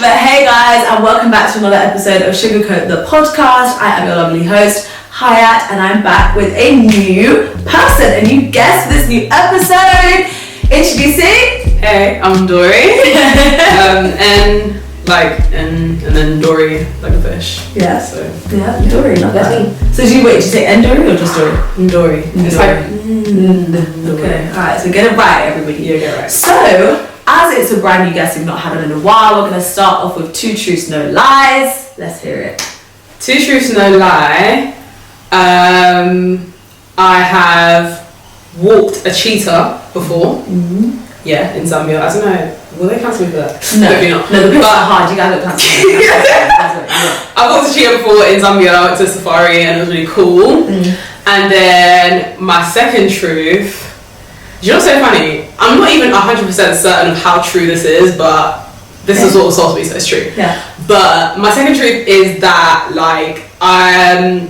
But hey guys, and welcome back to another episode of Sugarcoat the podcast. I am your lovely host, Hayaat, and I'm back with a new person, a new guest for this new episode. Introducing. Hey, I'm Ndouri. and then Ndouri, like a fish. Yeah. So yeah, Ndouri, not bad. So did you say Ndouri or just Ndouri? Ndouri. It's like okay. Alright, so get it right, everybody. Yeah, get it right. So, as it's a brand new guest we've not had in a while, we're going to start off with 2 truths, no lies. Let's hear it. 2 truths, no lie. I have walked a cheetah before. Mm-hmm. Yeah, in Zambia. I don't know. Will they cancel me for that? No, maybe not. No, the pictures are hard. You guys don't cancel me. I walked a cheetah before in Zambia. I went to a safari and it was really cool. Mm. And then my second truth. Do you know what's so funny? I'm not even 100% certain of how true this is, but this is what was supposed to be, so it's true. Yeah. But my second truth is that, like,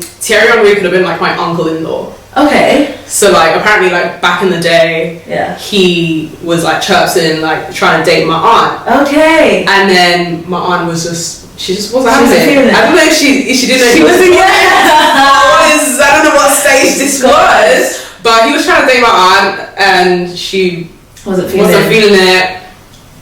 Thierry Henry could have been, like, my uncle-in-law. Okay. So, like, apparently, like, back in the day, he was, like, chirping, like, trying to date my aunt. Okay. And then my aunt was she just wasn't having it. I don't know if she didn't know she wasn't. I don't know what stage this was. But he was trying to date my aunt, and she wasn't feeling it,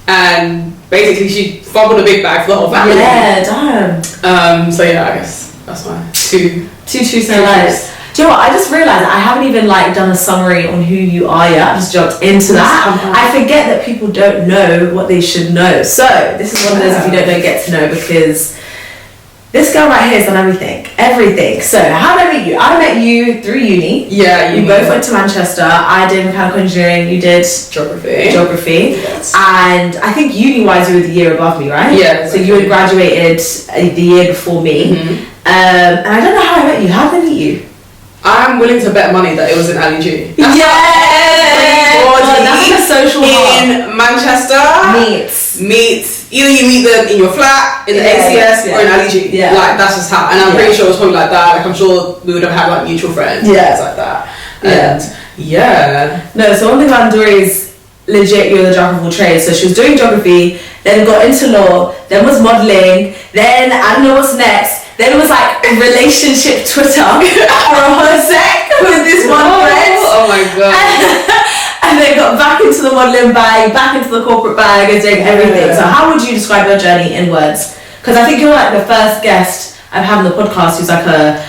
and basically she fumbled a big bag for the whole family. Yeah, damn. So yeah, I guess that's my two truths, no lies. Do you know what? I just realised I haven't even done a summary on who you are yet. I just jumped into that. I forget that people don't know what they should know. So this is one of those if you don't know, get to know, because this girl right here has done everything. So how did I meet you? I met you through uni. Yeah, you both went to Manchester. I did mechanical engineering. You did geography. Yes. And I think uni-wise you were the year above me, right? Yeah. So you had graduated the year before me. Mm-hmm. And I don't know how I met you. How did I meet you? I'm willing to bet money that it was in Ali G. That's like a social in Manchester. Meets. Either you meet them in your flat, in the ACS, or in Ali G. Yeah. Like, that's just how. And I'm pretty sure it was probably like that. Like, I'm sure we would have had, like, mutual friends. Yeah. Things like that. And, No, so one thing about Ndouri is legit, you're the jack of all trades. So she was doing geography, then got into law, then was modelling, then I don't know what's next. Then it was like relationship Twitter for a whole sec with this one friend. Oh my god. And then got back into the modelling bag, back into the corporate bag and doing everything. So how would you describe your journey in words? Because I think you're like the first guest I've had on the podcast who's like a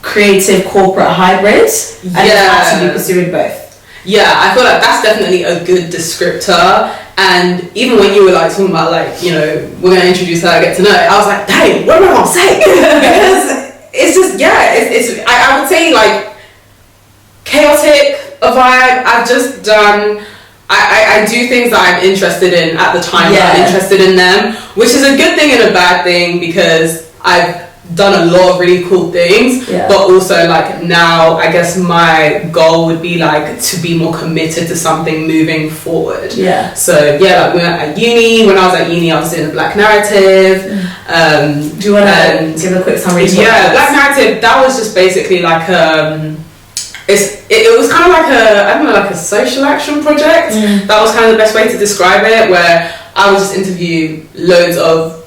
creative corporate hybrid and actually pursuing both. Yeah, I feel like that's definitely a good descriptor. And even when you were like talking about like, you know, we're gonna introduce her, get to know it, I was like, dang, what am I gonna say? Because it's just it's I would say like chaotic a vibe. I've just done I do things that I'm interested in at the time that I'm interested in them, which is a good thing and a bad thing because I've done a lot of really cool things, but also like now I guess my goal would be like to be more committed to something moving forward. So like when I was at uni I was doing the Black Narrative. Do you want to give a quick summary? Black Narrative, that was just basically like it was kind of like like a social action project. That was kind of the best way to describe it, where I would just interview loads of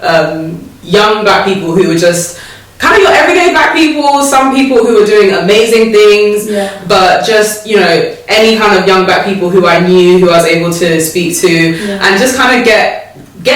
young black people who were just kind of your everyday black people, some people who were doing amazing things, but just, you know, any kind of young black people who I knew, who I was able to speak to, and just kind of get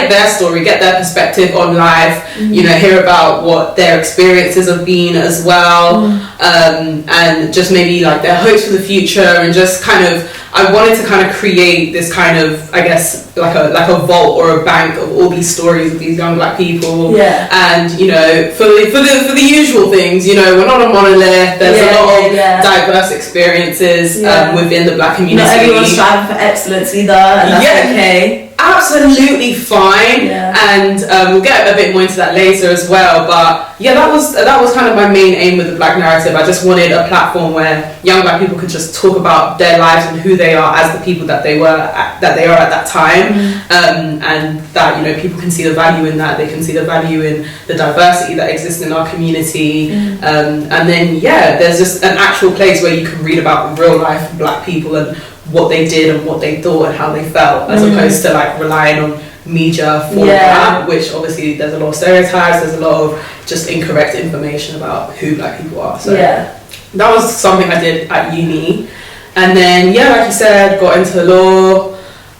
their story, get their perspective on life, you know, hear about what their experiences have been as well, and just maybe like their hopes for the future, and just kind of, I wanted to kind of create this kind of, I guess, like a vault or a bank of all these stories of these young black people. And, you know, for the usual things, you know, we're not a monolith. There's a lot of diverse experiences within the black community. Not everyone's striving for excellence either, and that's okay. Absolutely fine, and we'll get a bit more into that later as well. But that was kind of my main aim with the Black Narrative. I just wanted a platform where young black people could just talk about their lives and who they are as the people that they are at that time, and that, you know, people can see the value in that. They can see the value in the diversity that exists in our community, and then there's just an actual place where you can read about real life black people and what they did and what they thought and how they felt, as opposed to like relying on media for that, which obviously there's a lot of stereotypes, there's a lot of just incorrect information about who black people are. So that was something I did at uni. And then, like you said, got into law.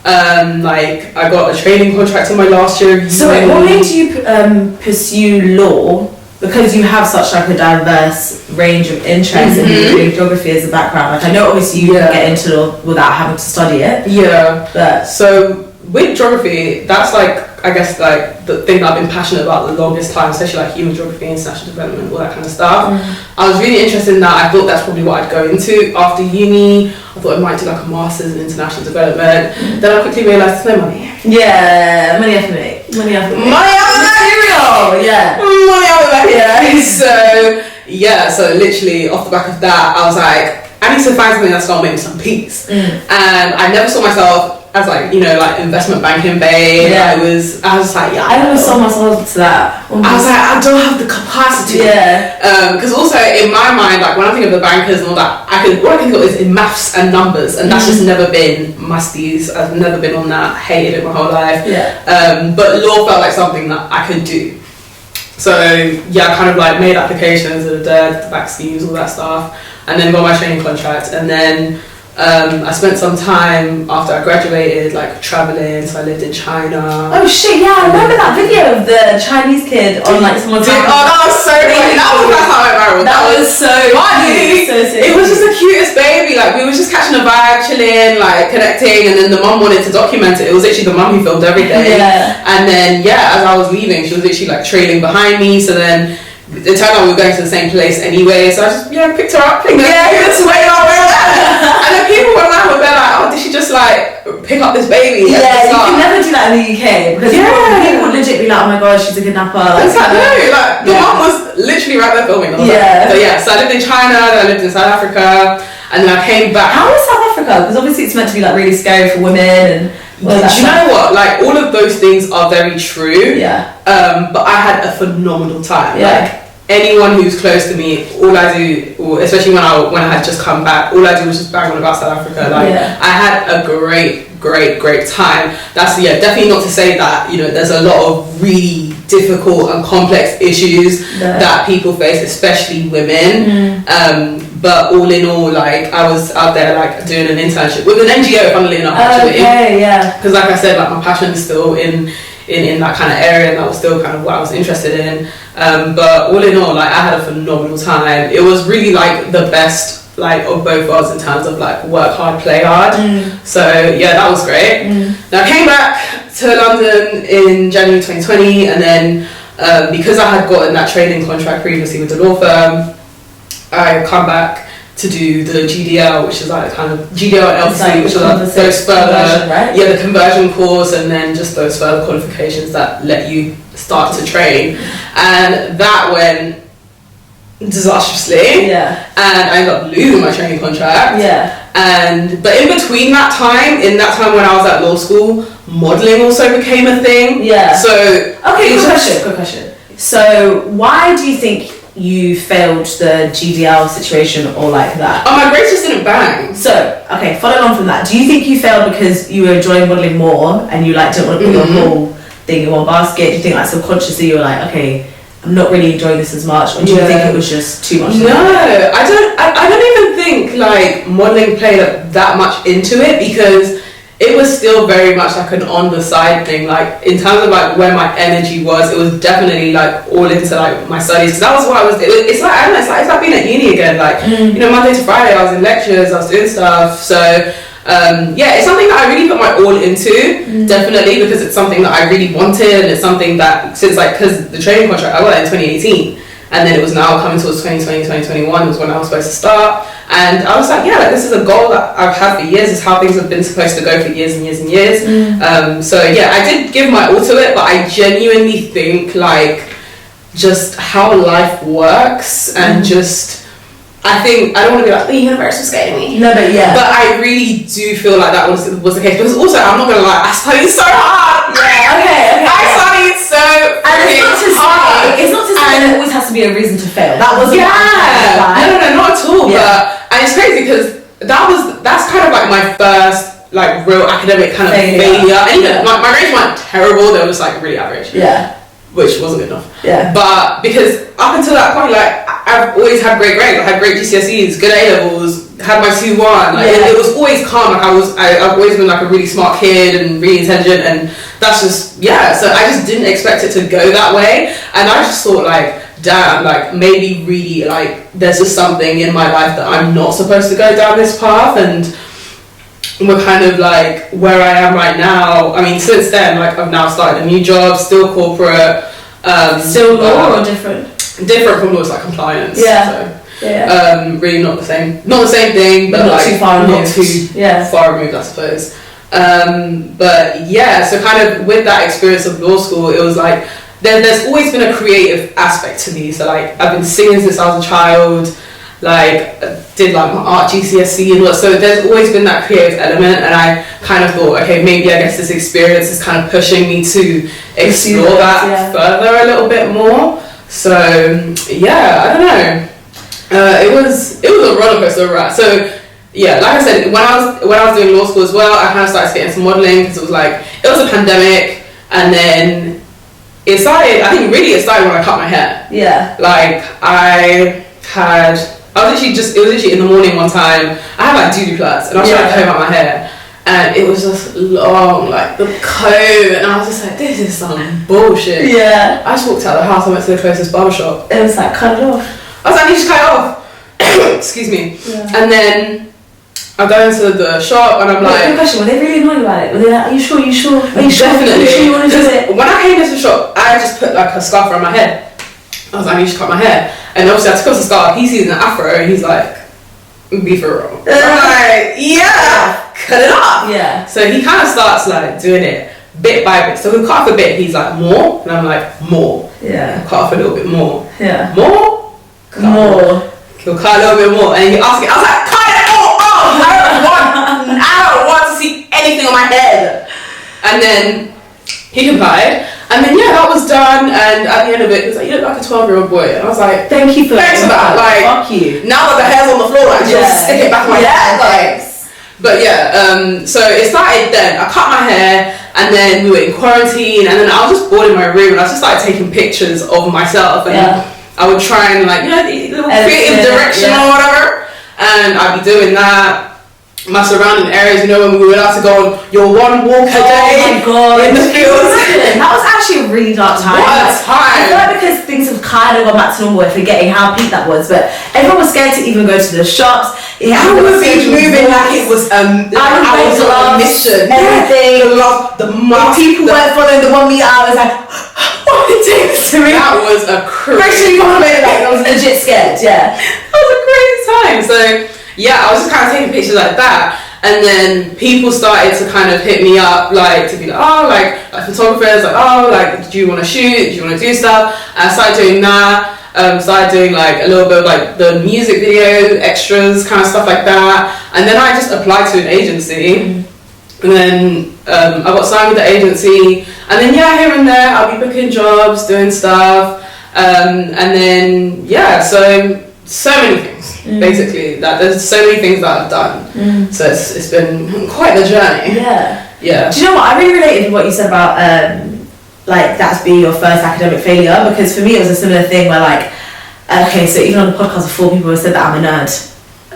Like I got a training contract in my last year. So what made you pursue law? Because you have such like a diverse range of interests and you're doing geography as a background. Like I know obviously you can get into law without having to study it. Yeah. But so with geography, that's like I guess like the thing that I've been passionate about the longest time, especially like human geography, international development, all that kind of stuff. I was really interested in that. I thought that's probably what I'd go into after uni. I thought I might do like a master's in international development. Then I quickly realised there's no money. Yeah, money have to make. Money have to make. Money have to Material, yeah. Money have to make. Yeah. So literally off the back of that, I was like, I need to find something that's gonna make me some peace. And I never saw myself as like, you know, like investment banking babe. I was like, I never saw myself to that. I was like, I don't have the capacity. Because also in my mind, like when I think of the bankers and all that, what I can think of is in maths and numbers, and that's just never been my steez. I've never been on that. Hated it my whole life. But law felt like something that I could do. So I kind of like made applications at the back schemes, all that stuff, and then got my training contract, and then I spent some time after I graduated like traveling. So I lived in China. Oh shit, I remember that video of the Chinese kid on like someone's that was so funny. That was how I went viral. That was so funny. It was just the cutest baby. Like we were just catching a vibe, chilling, like connecting, and then the mum wanted to document it. It was literally the mum who filmed everything. And then as I was leaving, she was literally like trailing behind me. So then it turned out we were going to the same place anyway, so I just picked her up, and then people were like, oh, did she just like pick up this baby? You can never do that in the UK because people would legit be like, oh my god, she's a kidnapper. It's like, no, like the mom was literally right there filming. So I lived in China, then I lived in South Africa, and then I came back. How was South Africa? Because obviously it's meant to be like really scary for women and do you know what? Like all of those things are very true. But I had a phenomenal time. Like anyone who's close to me, all I do, or especially when I had just come back, all I do was just bang on about South Africa. Like I had a great time. That's definitely not to say that, you know, there's a lot of really difficult and complex issues that people face, especially women. But all in all, like I was out there like doing an internship with an NGO, funnily enough, actually. Because like I said, like my passion is still in that kind of area, and that was still kind of what I was interested in. But all in all, like I had a phenomenal time. It was really like the best like of both worlds in terms of like work hard, play hard. So that was great. Now I came back to London in January 2020, and then because I had gotten that training contract previously with the law firm, I come back to do the GDL, which is like kind of GDL and LPC, which are like those further, the conversion course, and then just those further qualifications that let you start to train. And that went disastrously, and I ended up losing my training contract. But in between that time, when I was at law school, modelling also became a thing. So quick question. So why do you think you failed the GDL situation or like that? Oh, my grades just didn't bang. So, okay, following on from that, do you think you failed because you were enjoying modelling more and you like didn't want to put your whole thing in one basket? Do you think like subconsciously you were like, okay, I'm not really enjoying this as much, or do you think it was just too much? No, I don't even think like modelling played that much into it, because it was still very much like an on the side thing. Like in terms of like where my energy was, it was definitely like all into like my studies, because that was what I was. It's like I don't know. It's like being at uni again. Like you know, Monday to Friday, I was in lectures, I was doing stuff. So it's something that I really put my all into, definitely, because it's something that I really wanted, and it's something that since like because the training contract I got in 2018. And then it was now coming towards 2020, 2021 was when I was supposed to start. And I was like, this is a goal that I've had for years. It's how things have been supposed to go for years and years and years. I did give my all to it, but I genuinely think like just how life works and just, I think, I don't want to be like, the universe was scaring me. No, but But I really do feel like that was the case. Because also, I'm not going to lie, I studied so hard. Okay. I studied so hard. It's not to say there always has to be a reason to fail. That wasn't no, not at all. But and it's crazy because that's kind of like my first like real academic kind of failure. And even my grades weren't terrible, they were just like really average. Yeah. Which wasn't good enough. Yeah. But because up until that point, like I've always had great grades. I had great GCSEs, good A levels, had my 2-1. Like it was always calm. Like I've always been like a really smart kid and really intelligent, and that's just So I just didn't expect it to go that way, and I just thought like, damn, like maybe really like there's just something in my life that I'm not supposed to go down this path, and we're kind of like where I am right now. I mean, since then, like I've now started a new job, still corporate. Still law or different? Different from law, it's like compliance. Yeah. So, yeah. Really not the same thing, but not like too far removed. Not too far removed, I suppose. But yeah, so kind of with that experience of law school, it was like there's always been a creative aspect to me. So like I've been singing since I was a child. Like did like my art GCSE and what, so there's always been that creative element, and I kind of thought, okay, maybe I guess this experience is kind of pushing me to explore that further a little bit more. So yeah, I don't know. It was a roller coaster, right? So yeah, like I said, when I was doing law school as well, I kind of started to get into modelling because it was a pandemic, and then it started when I cut my hair. Yeah. Like it was literally in the morning one time. I had like doo-doo plaits, and I was trying to comb out my hair, and it was just long, like the comb, and I was just like, this is some bullshit. Yeah. I just walked out of the house, I went to the closest barbershop. It was like, cut it off. I was like, you just cut it off. Excuse me. Yeah. And then I go into the shop, and I'm like, good question, were they really annoyed about it? Were they like, are you sure? Are you sure? Definitely. Are you sure you want to do it? When I came into the shop, I just put like a scarf around my head. I was like, I need to cut my hair. And obviously I took off the scarf, he sees an afro, and he's like, be for real. I'm like, cut it off. Yeah. So he kind of starts like doing it bit by bit. So he'll cut off a bit, he's like, more? And I'm like, more. Yeah. Cut off a little bit more. Yeah. More? More. He'll cut a little bit more. And he asked me, I was like, cut it all off! I don't want to see anything on my head. And then he complied. And then that was done, and at the end of it, he was like, you look like a 12-year-old boy. And I was like, thanks for that. Like, fuck you. Now that the hair's on the floor, like, just stick it back in my head. Like, but so it started then. I cut my hair, and then we were in quarantine, and then I was just bored in my room, and I just started taking pictures of myself, and I would try and like, the little creative direction or whatever, and I'd be doing that. My surrounding areas, when we were allowed to go on your one walk a day in the fields. That was actually a really dark time. What a time! I feel like because things have kind of gone back to normal, we're forgetting how peak that was, but everyone was scared to even go to the shops. I was moving like it was I was on a mission. Everything. The mask. People weren't following the 1 meter. I was like, what did it take to me? That was a crazy I was legit scared, That was a crazy time. So I was just kind of taking pictures like that, and then people started to kind of hit me up, like to be like, oh, like photographers, like, oh, like, do you want to shoot? Do you want to do stuff? And I started doing that. Started doing like a little bit of like the music video extras, kind of stuff like that. And then I just applied to an agency, and then I got signed with the agency, and then here and there I'll be booking jobs, doing stuff, and then so many things. Basically, that there's so many things that I've done. So it's been quite the journey. Yeah. Do you know what? I really related to what you said about like that's being your first academic failure, because for me it was a similar thing where like, okay, so even on the podcast before, people have said that I'm a nerd,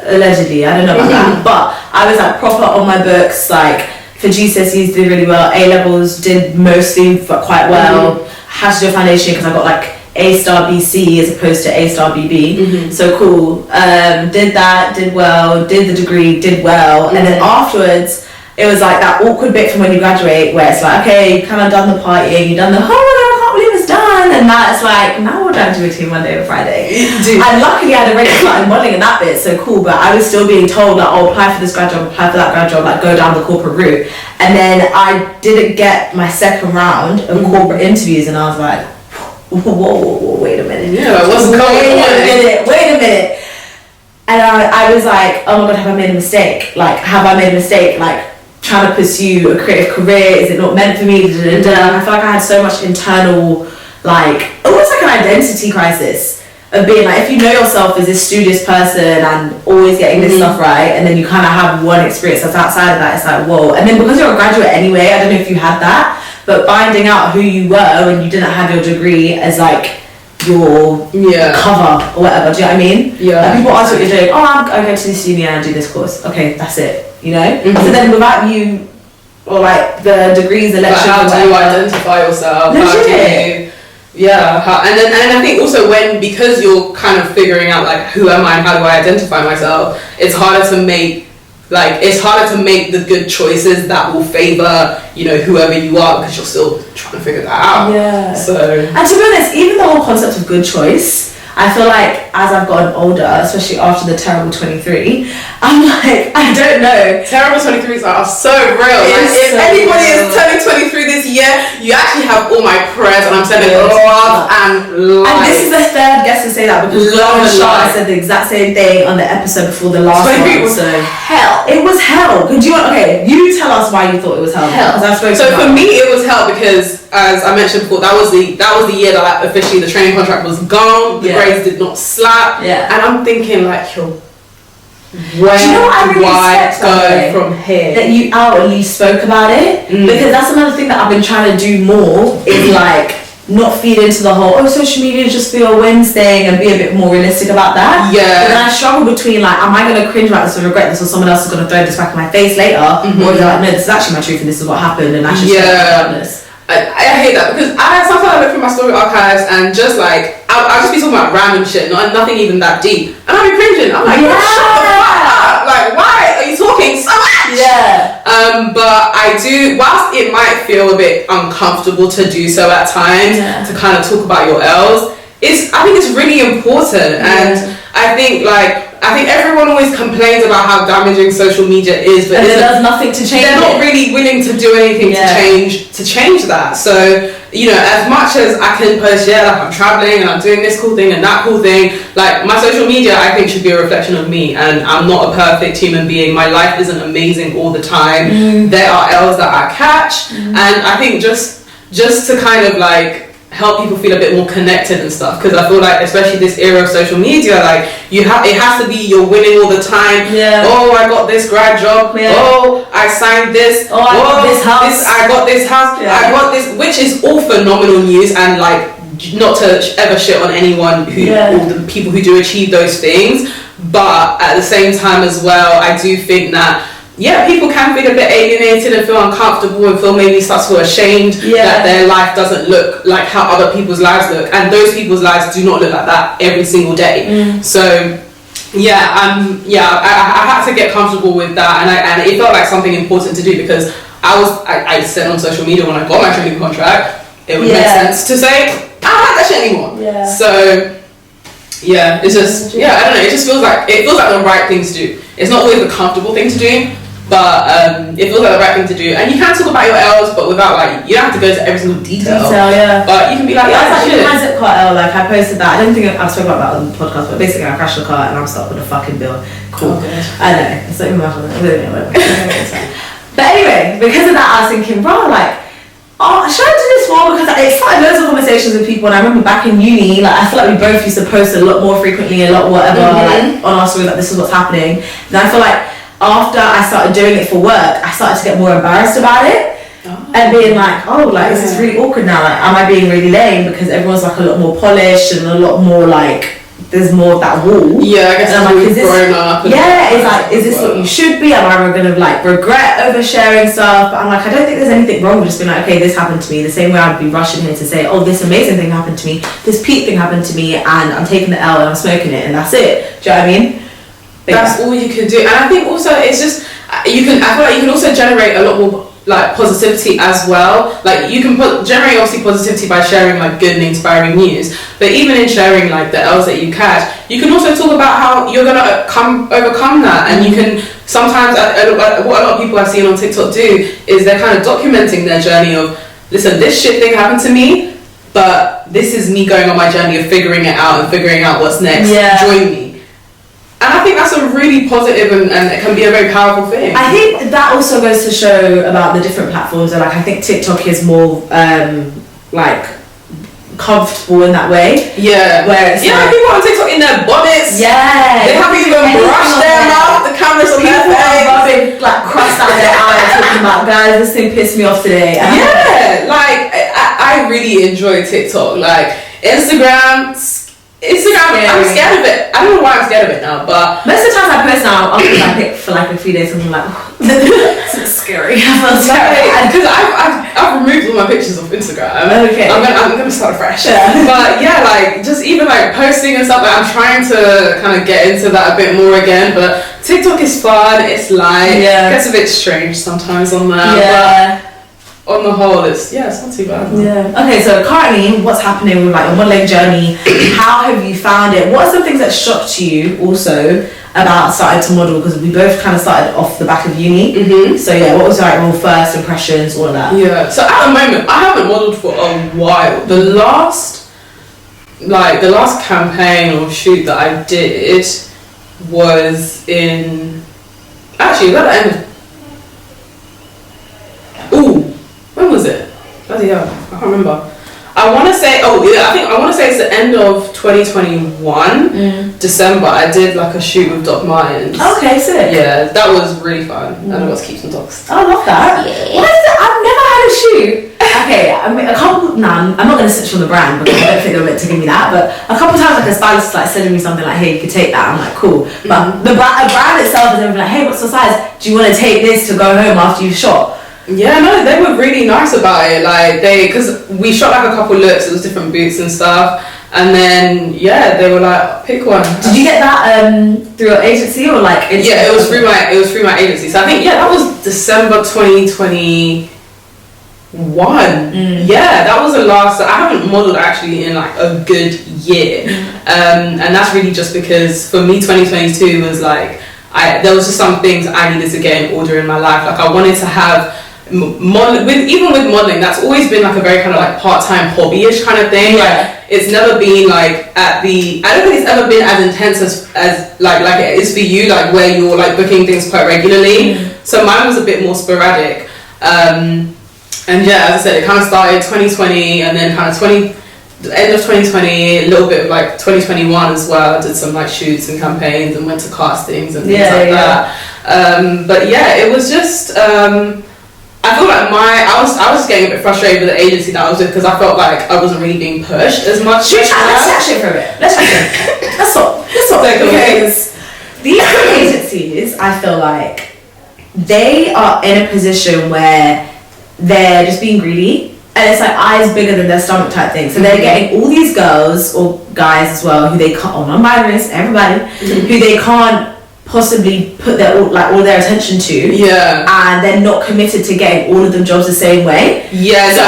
allegedly. I don't know about that, but I was like proper on my books. Like for GCSEs did really well, A levels did mostly quite well. Had to do a foundation because I got like A star BC as opposed to A star BB. So cool. Did that, did well, did the degree, did well. And then afterwards, it was like that awkward bit from when you graduate where it's like, okay, you kind of done the partying, you've done the, oh my god, I can't believe it's done. And that's like, now we're down to between Monday and Friday. And luckily I had already started modelling in that bit, so cool. But I was still being told that, oh, apply for this grad job, apply for that grad job, like go down the corporate route. And then I didn't get my second round of corporate interviews, and I was like, whoa, wait a minute. Yeah, what's going on? Wait a minute. And I was like, oh my god, have I made a mistake? Like, Like, trying to pursue a creative career, is it not meant for me? I feel like I had so much internal, like, almost like an identity crisis of being like, if you know yourself as this studious person and always getting this stuff right, and then you kind of have one experience that's outside of that, it's like, whoa. And then because you're a graduate anyway, I don't know if you had that, but finding out who you were when you didn't have your degree as like your cover or whatever, do you know what I mean? Yeah. Like people ask what you're doing, I go to this uni and I do this course. Okay, that's it, you know? So then without you, or like the degrees, the lectures, how do you identify yourself? Legit. How do you, and I think also because you're kind of figuring out like who am I and how do I identify myself, it's harder to make the good choices that will favor, you know, whoever you are, because you're still trying to figure that out. Yeah. So, and to be honest, even the whole concept of good choice, I feel like as I've gotten older, especially after the terrible 23, I'm like, I don't know. Terrible 23s are so real. Like, if anybody is turning 23 this year, you actually have all my prayers, and I'm sending love and light. And this is the third guest to say that, because Love and Charlotte said the exact same thing on the episode before the last one. 23 was hell. It was hell. You tell us why you thought it was hell. So for me, it was hell because, as I mentioned before, that was the year that officially the training contract was gone. The grades did not slap. Yeah. And I'm thinking like, where do you know what I really do I respect, go from here? That you outwardly spoke about it, because that's another thing that I've been trying to do more is like not feed into the whole social media is just for your wins thing, and be a bit more realistic about that. Yeah. But then I struggle between like, am I going to cringe about this or regret this, or someone else is going to throw this back in my face later, or is it like, no, this is actually my truth and this is what happened, and I should share this. I hate that, because sometimes I look through my story archives and just like I'll just be talking about random shit, nothing even that deep, and I'll be cringing. I'm like, shut the fuck up! Like, why are you talking so much? Yeah. But I do, whilst it might feel a bit uncomfortable to do so at times, to kind of talk about your L's, I think it's really important, and I think everyone always complains about how damaging social media is, but it does nothing to change. They're not really willing to do anything to change that. So, you know, as much as I can post, like I'm traveling and I'm doing this cool thing and that cool thing, like my social media, I think should be a reflection of me, and I'm not a perfect human being. My life isn't amazing all the time. There are L's that I catch, and I think just to kind of like help people feel a bit more connected and stuff, because I feel like especially this era of social media, like it has to be you're winning all the time. Oh, I got this grad job. Oh, I signed this. Oh, I got this house. I got this house. I got this, which is all phenomenal news, and like not to ever shit on anyone all the people who do achieve those things, but at the same time as well, I do think that people can feel a bit alienated and feel uncomfortable and maybe start to feel ashamed that their life doesn't look like how other people's lives look, and those people's lives do not look like that every single day. So I had to get comfortable with that, and it felt like something important to do, because I said on social media when I got my training contract, it would make sense to say I don't like that shit anymore. So it's just I don't know, it just feels like the right thing to do. It's not always the comfortable thing to do, but it feels like the right thing to do. And you can talk about your L's, but without like, you don't have to go into every single detail. But you can be like, that's like my zip car L. Like I posted that. I don't think I've spoken about that on the podcast, but basically I crashed the car and I'm stuck with a fucking bill. Cool. I know. It's not even my fault. But anyway, because of that, I was thinking, bro, like, should I do this more? Because it started loads of conversations with people, and I remember back in uni, like I feel like we both used to post a lot more frequently, a lot whatever, like on our stories, like this is what's happening. And I feel like after I started doing it for work, I started to get more embarrassed about it, and being like, this is really awkward now. Like, am I being really lame? Because everyone's like a lot more polished and a lot more like, there's more of that wall. I guess I'm like, grown up. It's like, is this what you should be? Am I going to like regret oversharing stuff? But I'm like, I don't think there's anything wrong with just being like, okay, this happened to me. The same way I'd be rushing here to say, this amazing thing happened to me, this peak thing happened to me, and I'm taking the L and I'm smoking it, and that's it. Do you know what I mean? That's all you can do. And I think also it's just I feel like you can also generate a lot more like positivity as well. Like you can generate obviously positivity by sharing like good and inspiring news, but even in sharing like the L's that you catch, you can also talk about how you're gonna overcome that. And you can sometimes what a lot of people I've seen on TikTok do is they're kind of documenting their journey of, listen, this shit thing happened to me, but this is me going on my journey of figuring it out and figuring out what's next. Join me. And I think that's a really positive and it can be a very powerful thing. I think that also goes to show about the different platforms. And like I think TikTok is more like comfortable in that way. Yeah. Where it's like, people on TikTok in their bonnets. Yeah. They haven't even brushed their mouth. The cameras on their People face. are rubbing like crust out their eyes talking about, guys, this thing pissed me off today. Yeah. Like I really enjoy TikTok. Like Instagram, Scary. I'm scared of it. I don't know why I'm scared of it now, but most of the times I post now, I'll I pick for like a few days and I'm like, it's scary. I feel scary. Because I've removed all my pictures off Instagram. Okay. I'm gonna start fresh. Yeah. But yeah, like just even like posting and stuff. Like, I'm trying to kind of get into that a bit more again. But TikTok is fun. It's light. Yeah. It gets a bit strange sometimes on there. Yeah. But on the whole, it's not too bad. Yeah. Okay, so currently, what's happening with like your modelling journey? How have you found it? What are some things that shocked you also about starting to model? Because we both kind of started off the back of uni. Mm-hmm. So yeah, what was like your first impressions, all of that? Yeah. So at the moment, I haven't modelled for a while. The last campaign or shoot that I did was in. Actually, it was at the end of. When was it? Bloody hell, I can't remember. I want to say, I want to say it's the end of 2021, December. I did like a shoot with Doc Martens. Okay, sick. Yeah, that was really fun. And I got to keep some dogs. I love that. Yeah. What is it? I've never had a shoot. Okay, I mean, I'm not going to switch on the brand because I don't think they're meant to give me that, but a couple of times like a stylist is like sending me something like, hey, you could take that. I'm like, cool. But the brand itself is never like, hey, what's the size? Do you want to take this to go home after you've shot? Yeah, no, they were really nice about it. Like because we shot like a couple looks, it was different boots and stuff, and then they were like, pick one. Did you get that through your agency or like? Yeah, it was through my agency. So I think that was December 2021. Yeah, that was the last. I haven't modelled actually in like a good year, and that's really just because for me 2022 was like there was just some things I needed to get in order in my life. Like I wanted to have. Even with modelling, that's always been like a very kind of like part-time hobby-ish kind of thing. Like it's never been like I don't think it's ever been as intense as like it is for you, like where you're like booking things quite regularly. So mine was a bit more sporadic, and as I said, it kind of started 2020 and then kind of the end of 2020, a little bit of like 2021 as well. I did some like shoots and campaigns and went to castings and things like that. But yeah, it was just I feel like I was getting a bit frustrated with the agency that I was with because I felt like I wasn't really being pushed as much. Let's chat shit for a bit. Let's stop. Because these agencies, I feel like they are in a position where they're just being greedy, and it's like eyes bigger than their stomach type thing. So they're getting all these girls or guys as well who they can't, or non-binaries, everybody, who they can't possibly put all their attention to, and they're not committed to getting all of them jobs the same way. So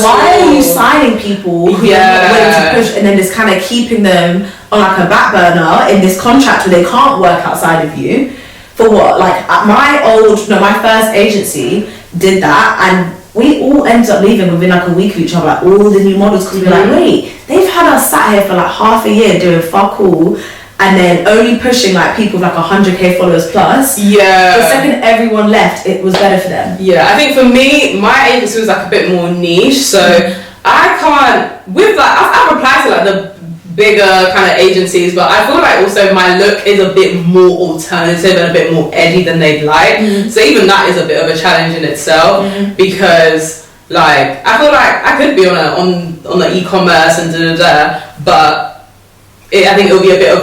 why are you signing people who are not willing to push and then just kind of keeping them on like a back burner in this contract where they can't work outside of you for what? Like my first agency did that, and we all ended up leaving within like a week of each other, like all the new models, because we were like, wait, they've had us sat here for like half a year doing fuck all, and then only pushing like people with like 100k followers plus. The second everyone left, it was better for them. I think for me, my agency was like a bit more niche, so I can't with like I've applied to like the bigger kind of agencies, but I feel like also my look is a bit more alternative and a bit more edgy than they'd like. So even that is a bit of a challenge in itself, because like I feel like I could be on the e-commerce and but I think it would be a bit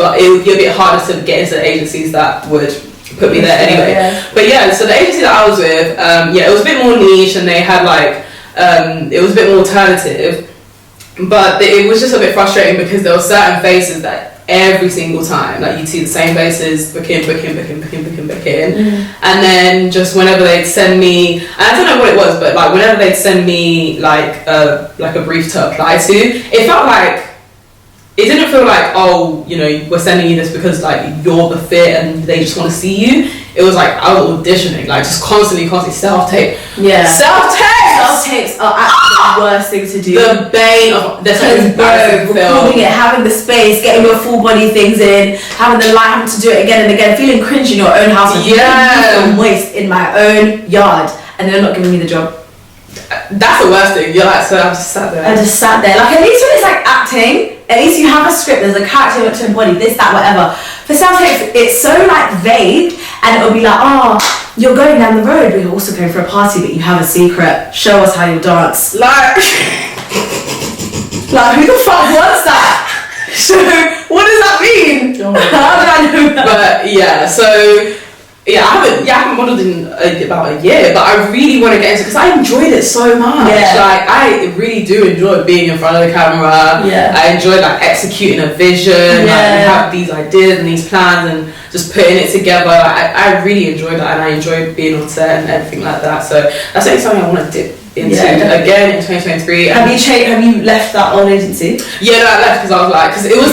harder to get into the agencies that would put me there anyway. But so the agency that I was with, it was a bit more niche, and they had like it was a bit more alternative, but it was just a bit frustrating because there were certain faces that every single time, like you'd see the same faces booking, and then just whenever they'd send me, and I don't know what it was, but like whenever they'd send me like a brief to apply to, it didn't feel like, oh, we're sending you this because like you're the fit and they just want to see you. It was like I was auditioning, like just constantly self-tape. Self-tapes are actually the worst thing to do. The bane of this recording it, having the space, getting your full body things in, having the light, having to do it again and again, feeling cringe in your own house, and feeling moist in my own yard, and they're not giving me the job. That's the worst thing. You're like, so I just sat there. Like at least when it's like acting, at least you have a script, there's a character you want to embody, this, that, whatever. For self-tape, it's so like vague, and it'll be like, oh, you're going down the road, but you're also going for a party, but you have a secret. Show us how you dance. Like who the fuck wants that? So, what does that mean? How do I know that? But yeah, so yeah, I haven't modeled in about a year, but I really want to get into it because I enjoyed it so much. Yeah. Like I really do enjoy being in front of the camera. Yeah. I enjoy like executing a vision. Yeah. Like you have these ideas and these plans and just putting it together. I really enjoy that, and I enjoy being on set and everything like that. So that's something I want to dip into again in 2023. Have you left that old agency? Yeah, no, I left because I was like, because it was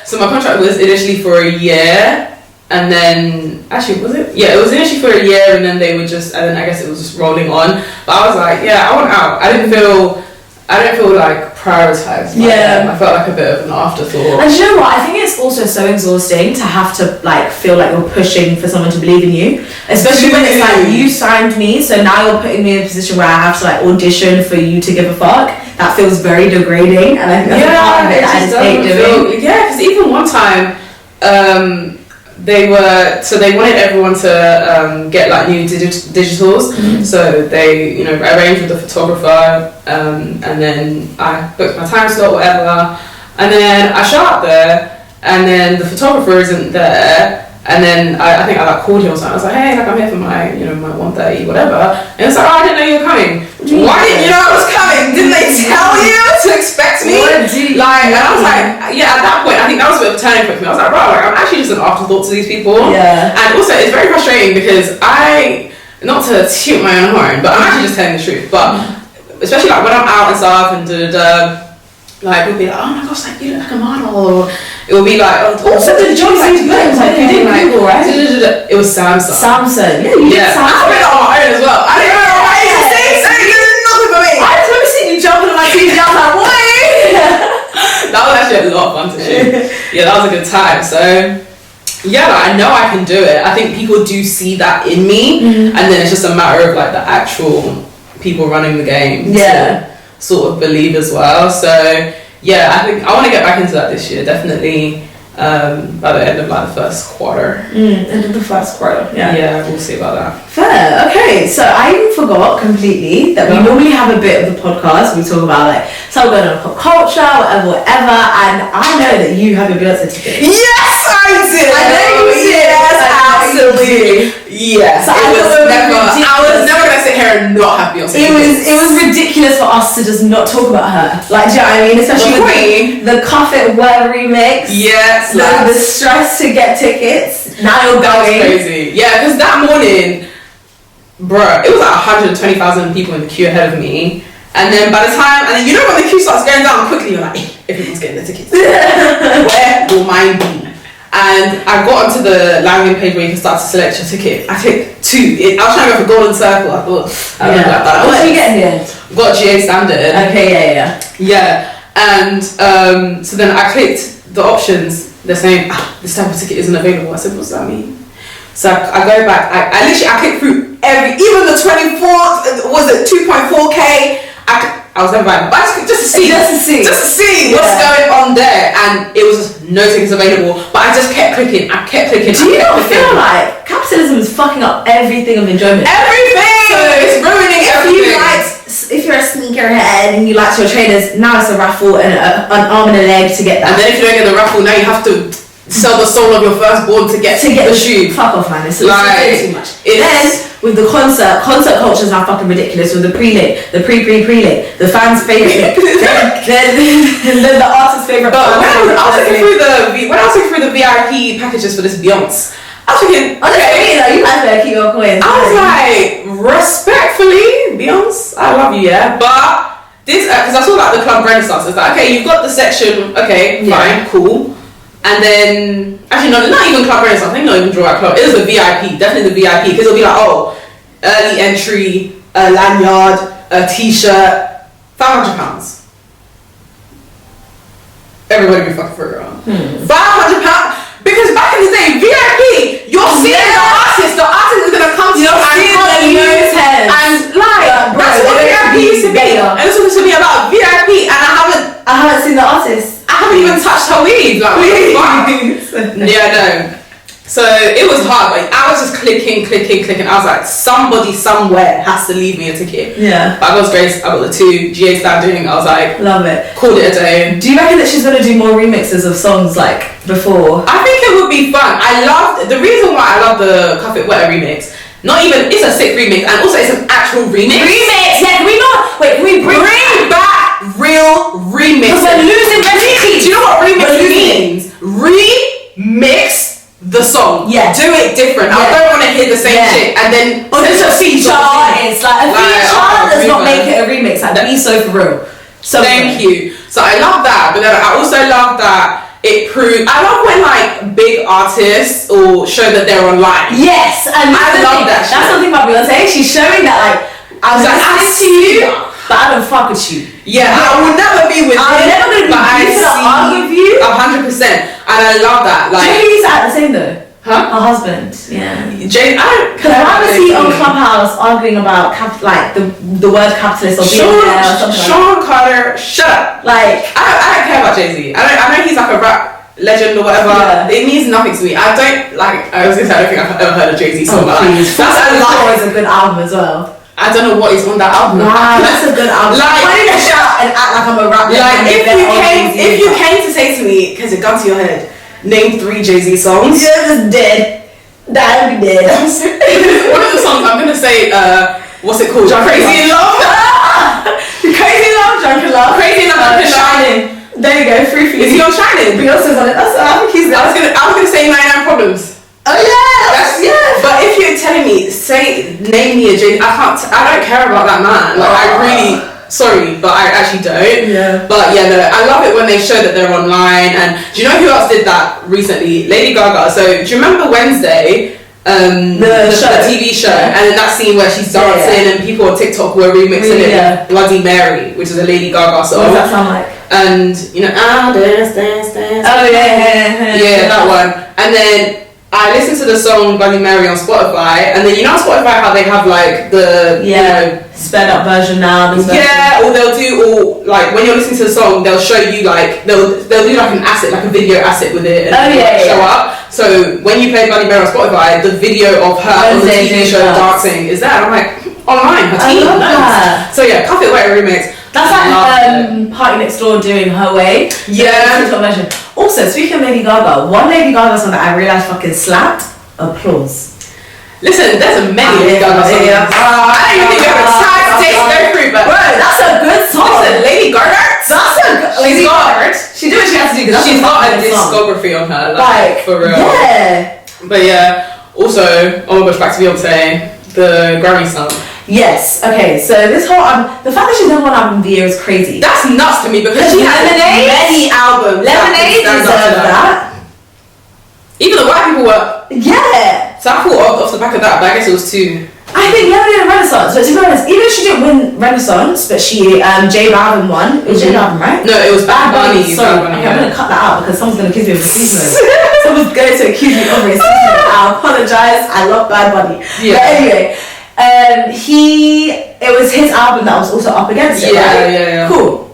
so my contract was initially for a year. And then, actually, was it? Yeah, it was initially for a year, and then and then I guess it was just rolling on. But I was like, yeah, I want out. I didn't feel like prioritized. I felt like a bit of an afterthought. And you know what? I think it's also so exhausting to have to like feel like you're pushing for someone to believe in you, especially when it's like you signed me, so now you're putting me in a position where I have to like audition for you to give a fuck. That feels very degrading, and I think that's a part of it that I just hate doing. Because even one time, they wanted everyone to get like new digitals. Mm-hmm. So they arranged with the photographer, and then I booked my time slot, whatever, and then I show up there, and then the photographer isn't there. And then I think I like called him or something. I was like, hey, like I'm here for my my 1:30 whatever. And it's like, oh, I didn't know you were coming. Why didn't you know I was coming? Didn't they tell you to expect me? And I was like, yeah. At that point, I think that was a bit of a turning point for me. I was like, bro, like I'm actually just an afterthought to these people. Yeah. And also, it's very frustrating because not to toot my own horn, but I'm actually just telling the truth. But especially like when I'm out and stuff and like we'll be like, oh my gosh, like you look like a model, or it will be like, oh, so the job like you did Google, right? It was Samsung. Yeah, you did Samsung. I did it on my own as well. I didn't know my agency, so you did nothing for me. I just remember seeing you jumping on my TV. I was like, what? That was actually a lot of fun to shoot. Yeah, that was a good time. So yeah, like, I know I can do it. I think people do see that in me, and then it's just a matter of like the actual people running the game. Yeah. Sort of believe as well. So yeah, I think I want to get back into that this year, definitely by the end of like the first quarter. End of the first quarter. Yeah, we'll see about that. Fair. Okay, so I forgot completely that we normally have a bit of the podcast. We talk about like something going on pop culture, whatever, and I know that you have your Beyonce ticket. Yes, I did. I know you did. Yes, absolutely. Yes. So I was never gonna sit here and not have Beyonce. It was ridiculous for us to just not talk about her. Like, do you know what I mean? Especially with the Cuff It Well remix. Yes. The stress to get tickets. Now you're going. That was crazy. Yeah, because that morning, bruh, it was like 120,000 people in the queue ahead of me. And then by the time, when the queue starts going down quickly, you're like, everyone's getting their tickets. Where will mine be? And I got onto the landing page where you can start to select your ticket. I took 2. I was trying to go for Golden Circle. I thought, I don't like that. What did you get in the end? Got GA Standard. Okay, yeah. And so then I clicked the options. They're saying, this type of ticket isn't available. I said, what does that mean? So I go back. I clicked through even the 24th, was it 2.4K? I was never buying, but just to see what's going on there, and it was just no tickets available. But I just kept clicking. Do you not feel like capitalism is fucking up everything of enjoyment? Everything. So it's ruining everything. If you're a sneakerhead and you like your trainers, now it's a raffle and an arm and a leg to get that. And then if you don't get the raffle, now you have to sell the soul of your firstborn to get the shoe. Fuck off, man. It's like, too much. Then with the concert culture is now fucking ridiculous. With the pre-lit, the pre-lit, the fans' favorite, then the artist's favorite. But when I was looking through the VIP packages for this Beyonce, I was thinking, okay, you guys better keep your coins. I was like, respectfully, Beyonce, I love you, yeah, but this because I saw like the Club Renaissance. It's like, okay, you've got the section, okay, fine, cool. And then, actually, no, not even Club Renaissance. I think not even Draw Out Club. It was a VIP, definitely the VIP, because it'll be like, early entry, a lanyard, a t-shirt, £500. Everybody be fucking for it around. £500, because back in the day, VIP, you're seeing the artist is gonna come to you and like, that's what VIP haven't seen the artist. I haven't even touched her weed. Like, what the fuck? Yeah, no. So it was hard. Like, I was just clicking. I was like, somebody somewhere has to leave me a ticket. Yeah. But I got Grace. I got the 2 GA standing. I was like, love it. Called it a day. Do you reckon that she's gonna do more remixes of songs like before? I think it would be fun. I loved the reason why I love the Cuff It Wetter remix. Not even it's a sick remix, and also it's an actual remix. Remix. Yeah. Can we not? Wait. Can we bring back real remixes? Because we're losing recipes. Do you know what remix means? Remix the song. Yeah. Do it different. I don't want to hear the same shit and then it's a feature artist. Like a feature does not make it a remix. Like be so for real. So thank you. So I love that, but then I also love that it proved. I love when like big artists or show that they're online. Yes, and I love that. That's something about Beyonce. She's showing that like I see you, but I don't fuck with you. Yeah, I will never be with you. I'm never gonna be with you. 100%, and I love that. Like Jay's at the same though. Huh? Her husband. Yeah. Jay, because I was he on Clubhouse arguing about like the word capitalist or billionaire or something. Sean Carter, shut up. Like I don't care about Jay-Z. I know he's like a rap legend or whatever. Yeah. It means nothing to me. I don't like. I was gonna say I don't think I've ever heard a Jay-Z song. That's a good album as well. I don't know what is on that album. Wow, that's a good album. Like, I didn't shout and act like I'm a rap. Like, if you came to say to me, because it gun to your head, name 3 Jay-Z songs. You're just dead. That would be dead. One of the songs I'm gonna say, what's it called? Crazy in Love. Crazy in Love, Drunk in Love. Crazy in Love, Shining. There you go, free for you. Is he on Shining? Beyonce's on it. I think he's there. I was gonna say 99 Problems. Oh yeah, yeah. But if you're telling me, name me a Jay, I don't care about that man. Like I really, sorry, but I actually don't. Yeah. But yeah, no, I love it when they show that they're online. And do you know who else did that recently? Lady Gaga. So do you remember Wednesday? The TV show, and then that scene where she's dancing and people on TikTok were remixing it with Bloody Mary, which is a Lady Gaga song. What does that sound like? And you know, dance. Oh yeah, that one. And then I listened to the song Bloody Mary on Spotify, and then you know on Spotify how they have like the you know, sped up version now. Or they'll do like when you're listening to the song, they'll show you like they'll do like an asset, like a video asset with it, and show up. So when you play Bloody Mary on Spotify, the video of her on the TV show dancing is there. And I'm like online, her team. I love that. So yeah, Cuff It Wetter remix. That's like Party Next Door doing Her Way. Yeah. Also, speaking of Lady Gaga, one Lady Gaga song that I realised fucking slapped. Applause. Listen, there's a many Lady Gaga songs. I don't even think we have a time to go through, but bro, that's a good song. Listen, Lady Gaga. That's a good. Lady Gaga. She did what she has to do. She's got a discography on her, like for real. Yeah. But yeah, also, oh my gosh, back to Beyonce, the Grammy song. Yes. Okay. So this whole the fact that she's done one album of the year is crazy. That's nuts to me because she has many albums. Lemonade deserves that. Even the white people were. Yeah. So I thought off the back of that, but I guess it was 2. I think Lemonade and Renaissance. But to be honest, even if she didn't win Renaissance, but she J Balvin won. It was J Balvin, right? No, it was Bad Bunny. Sorry. Okay, I'm gonna cut that out because someone's gonna accuse me of racism. Someone's going to accuse me of racism. I apologize. I love Bad Bunny. Yeah. But anyway. It was his album that was also up against it, right? Yeah. Cool.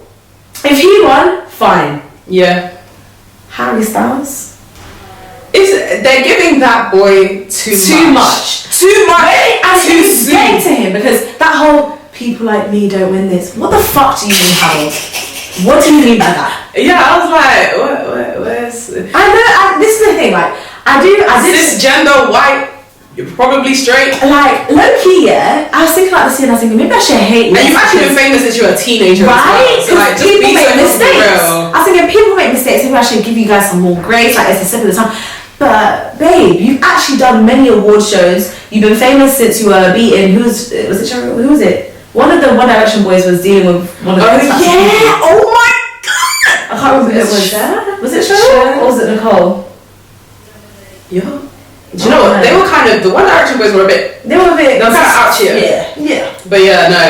If he won, fine. Yeah. Harry Styles? They're giving that boy too much. Too much. And it's getting to him because that whole people like me don't win this. What the fuck do you mean, Harold? What do you mean by that? Yeah, I was like, where's... I know, this is the thing, like, I did... Cisgender, white... You're probably straight. Like, low-key, yeah, I was thinking about this scene, I was thinking, maybe I should hate you. And you've actually been famous since you were a teenager. Right? So, like, just people be make so mistakes. real. I was thinking, people make mistakes, maybe I should give you guys some more grace, like, it's a simple time. But, babe, you've actually done many award shows. You've been famous since you were beaten. Who was it? One of the One Direction boys was dealing with one of the... Oh my god! I can't remember who it was. Was it Cheryl? Or was it Nicole? Yeah. Do you know what? They were kind of, the One Direction boys were a bit... They were kind of out here. Yeah. But yeah, no.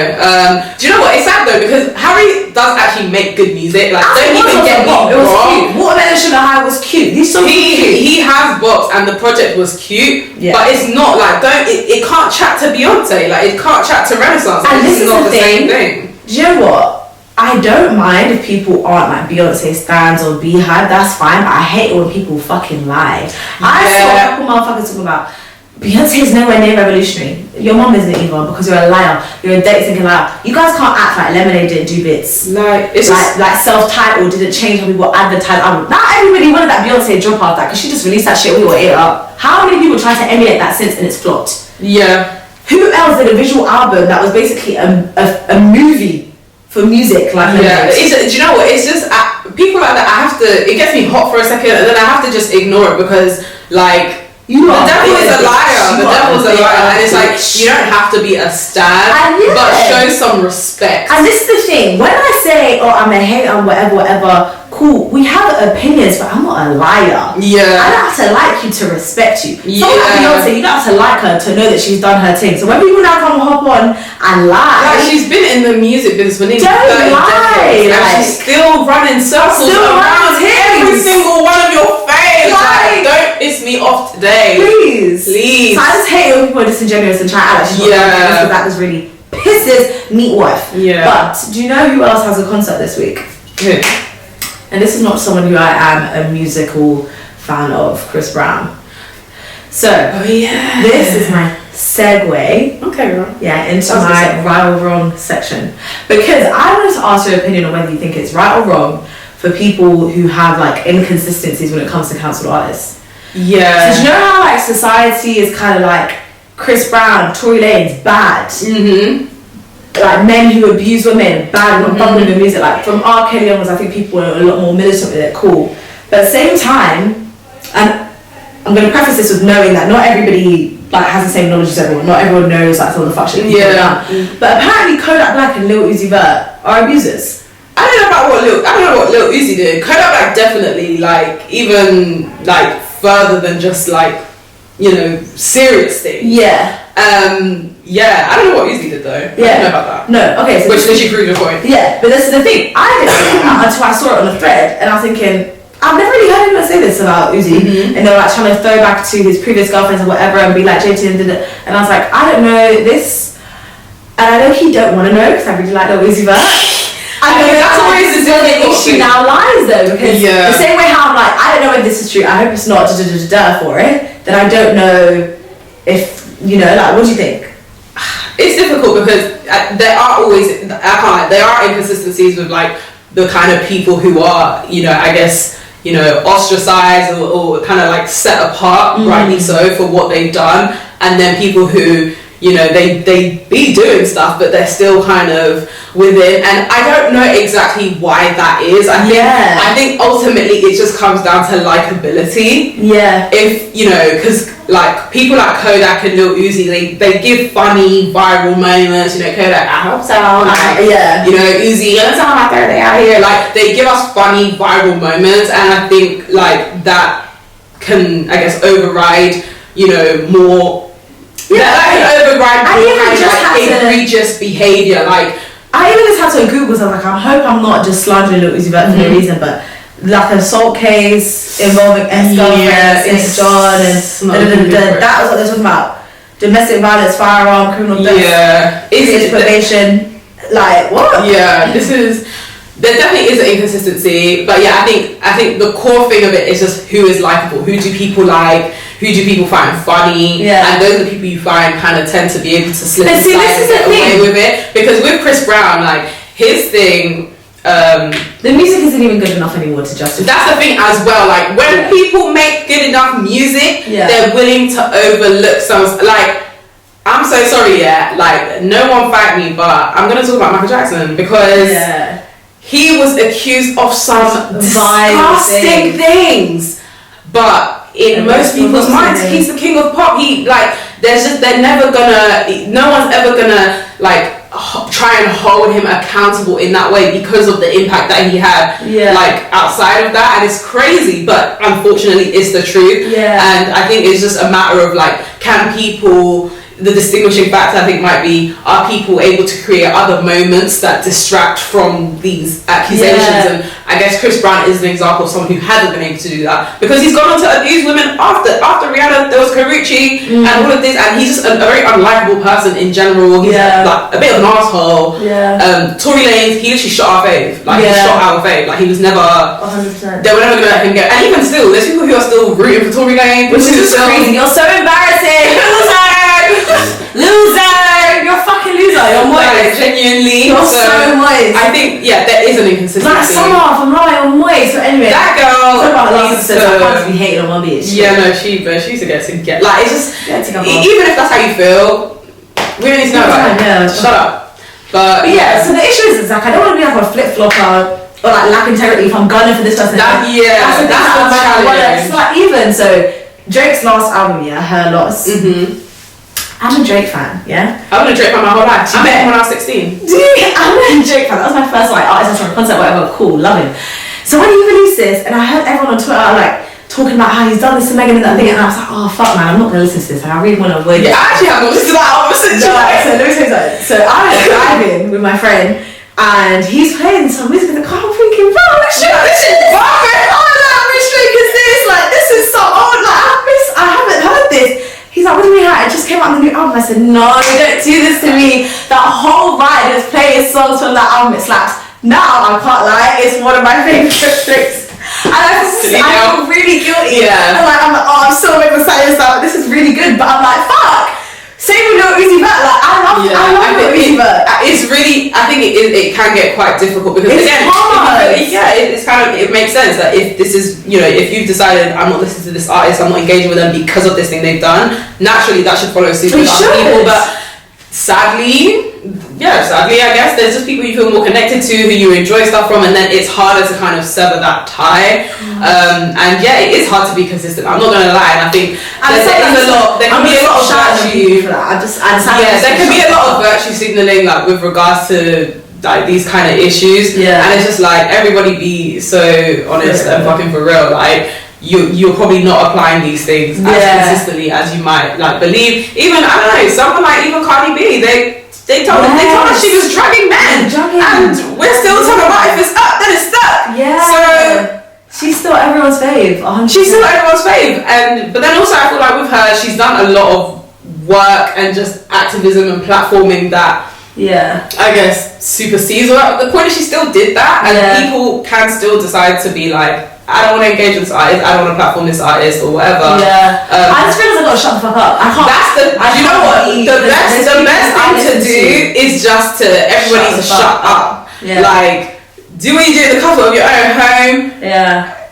Do you know what? It's sad though because Harry does actually make good music. Like, don't even get me wrong. It was cute. Watermelon Sugar High was cute. These songs were cute. He has bops and the project was cute. Yeah. But it's not like, it can't chat to Beyonce. Like, it can't chat to Renaissance. And this is not the same thing. Do you know what? I I don't mind if people aren't like Beyonce stans or Beehive, that's fine, but I hate it when people fucking lie. I saw a couple motherfuckers talking about Beyonce's nowhere near revolutionary. Your mom isn't either, because you're a liar. You're a date-thinking liar. You guys can't act like Lemonade didn't do bits. Like, it's like self-titled didn't change how people advertise. Not everybody wanted that Beyonce drop off that, because she just released that shit, we all ate it up. How many people tried to emulate that since and it's flopped? Yeah. Who else did a visual album that was basically a movie for music? Like, yeah, do you know what? It's just people like that. It gets me hot for a second, and then I have to just ignore it because, like, the devil is a liar. The devil's a liar, and it's like you don't have to be a stan, but show some respect. And this is the thing: when I say, "Oh, I'm a hater," and whatever, cool. We have opinions, but I'm not a liar. Yeah, I don't have to like you to respect you. Someone like Beyonce, you don't have to like her to know that she's done her thing. So when people now come hop on and lie, like, she's been in the music business for nearly 30 decades, and she's still running circles around every single one of your faves. Like, don't piss me off today, please. So I just hate when people are disingenuous and try to act like she's not because that just really pisses me off. Yeah. But do you know who else has a concert this week? Who? And this is not someone who I am a musical fan of, Chris Brown. So, this is my segue. Okay, right. Yeah, into my right or wrong section. Because I wanted to ask your opinion on whether you think it's right or wrong for people who have like inconsistencies when it comes to cancelled artists. Yeah. So do you know how like society is kind of like Chris Brown, Tory Lanez, bad. Mm-hmm. Like men who abuse women, bad, not bubbling with music. Like from R. Kelly onwards, I think people are a lot more militant with it, cool. But at the same time, and I'm going to preface this with knowing that not everybody like has the same knowledge as everyone. Not everyone knows like some of the fuck shit people have done. But apparently Kodak Black and Lil Uzi Vert are abusers. I don't know what Lil Uzi did. Kodak Black definitely like even like further than just like, you know, serious things. Yeah. Yeah, I don't know what Uzi did though. Yeah. I don't know about that. No, okay. So which literally proves your point. Yeah, but this is the thing. I didn't know that until I saw it on the thread, and I was thinking, I've never really heard anyone say this about Uzi. And they were like trying to throw back to his previous girlfriends or whatever and be like, JT did it. And I was like, I don't know this. And I know he don't want to know because I really like Lil Uzi Vert. I know that's always where the issue now lies though, because the same way how I'm like, I don't know if this is true, I hope it's not for it, then I don't know if, you know, like, what do you think? It's difficult because there are always, there are inconsistencies with like the kind of people who are, you know, I guess, you know, ostracized or kind of like set apart, rightly so, for what they've done, and then people who, you know, they be doing stuff but they're still kind of within, and I don't know exactly why that is. I think ultimately it just comes down to likability. If, you know, because like people like Kodak and Lil Uzi, they give funny viral moments, you know, Kodak, I hope so, like, you know, Uzi, it's on my Thursday out here, like they give us funny viral moments, and I think like that can, I guess, override, you know, more egregious behaviour. Like I even just had to Google, so I was like, I hope I'm not just slandering Lil Uzi Vert for no reason, but like an assault case involving ex-girlfriend, St. John, and that was what they're talking about. Domestic violence, firearm, criminal death, probation. Like what? Yeah, there definitely is an inconsistency, but yeah, I think the core thing of it is just who is likable, who do people like, who do people find funny, and those are the people you find kind of tend to be able to slip inside and get away with it. Because with Chris Brown, like his thing, the music isn't even good enough anymore to justify. That's the thing as well. Like when people make good enough music, they're willing to overlook some. Like, I'm so sorry, like no one fight me, but I'm gonna talk about Michael Jackson because he was accused of some disgusting things, but in most people's minds, he's the king of pop. He like, they're never gonna, no one's ever gonna like try and hold him accountable in that way because of the impact that he had like outside of that, and it's crazy, but unfortunately it's the truth. And I think it's just a matter of like, can people, the distinguishing factor I think might be, are people able to create other moments that distract from these accusations? And I guess Chris Brown is an example of someone who hasn't been able to do that, because he's gone on to abuse women after Rihanna. There was Karuchi and all of this, and he's just a very unlikable person in general. He's like a bit of an asshole. Tory Lanez, he literally shot our fave. Like he shot our fave. Like he was never 100%. They were never gonna let him get. And even still, there's people who are still rooting for Tory Lanez, which is just crazy. You're so embarrassing. Loser! You're a fucking loser. You're moist. Like, genuinely. You're so moist. I think, there is an inconsistency. Like, I'm right, I'm moist. But anyway. That girl. Talk about the last episode. I can't be hating on my bitch. Yeah, no, she used to get. Like, it's just. Even if that's how you feel, we don't need to know about it. Shut up. But yeah, so the issue is like, I don't want to be like a flip-flopper or like lack integrity if I'm gunning for this person. That's the challenge. It's like, even so, Drake's last album, Her Loss. I'm a Drake fan, I've been a Drake fan my whole life. I met him when I was 16. I'm a Drake fan. That was my first artist from concert, whatever. Cool, love him. So when he released this, and I heard everyone on Twitter like talking about how he's done this to Megan and that thing, and I was like, oh fuck man, I'm not gonna listen to this. Like, I really want to avoid it. I actually haven't listened to that album since July. So let me tell you something. So I was driving with my friend, and he's playing some music in the car. I'm thinking, wow, this shit is boring. Oh, like, which Drake is this? Like, this is so old. Like, I haven't heard this. He's like, what do you mean? It just came out on the new album. I said, no, don't do this to me. That whole vibe is playing songs from that album. It slaps. Now, I can't lie, it's one of my favorite tricks. And I feel really guilty. I'm like, oh, I'm so excited about this is really good. But I'm like, fuck. Same with Lil Uzi Vert. Like, I love Lil Uzi Vert. It's really, I think it can get quite difficult because it's hard. It's kind of, it makes sense that if this is, if you've decided I'm not listening to this artist, I'm not engaging with them because of this thing they've done, naturally that should follow suit with other people. But sadly, I guess there's just people you feel more connected to, who you enjoy stuff from, and then it's harder to kind of sever that tie. It is hard to be consistent. I'm not gonna lie, and I think there can be a lot of virtue for that. There can be a lot of virtue signaling, like with regards to like these kind of issues, and it's just like everybody be so honest and fucking for real. Like you're probably not applying these things as consistently as you might like believe. Even I don't know, someone like even Cardi B, they told us she was drugging men, and we're still talking about if it's up, then it's stuck. So she's still everyone's fave. 100%. She's still everyone's fave, but then also I feel like with her, she's done a lot of work and just activism and platforming that. I guess supersedes her. The point is she still did that, and people can still decide to be like, I don't want to engage with this artist, I don't want to platform this artist or whatever. I just realised I gotta shut the fuck up. I can't. You know what? The best thing to do is just to everybody to shut up. Like, do what you do in the comfort of your own home.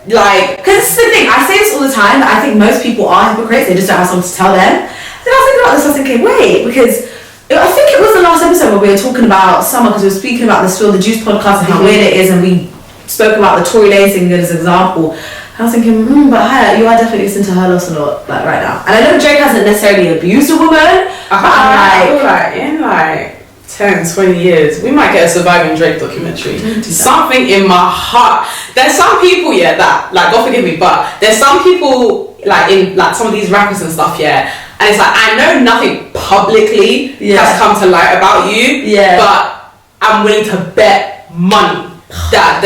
Like, because this is the thing. I say this all the time. That I think most people are hypocrites. They just don't have someone to tell them. Then I was thinking about this. I was thinking, wait, because I think it was the last episode where we were talking about summer, because we were speaking about the Spill the Juice podcast and how weird it is, and we spoke about the Tory Lanez thing as an example. I was thinking, but Hayaat, you are definitely listening to Her Loss a lot, like right now. And I know Drake hasn't necessarily abused a woman, but I feel like in like 10, 20 years, we might get a Surviving Drake documentary. Something in my heart. There's some people, that, like, God forgive me, but there's some people, like, in like some of these rappers and stuff, and it's like, I know nothing publicly has come to light about you, but I'm willing to bet money that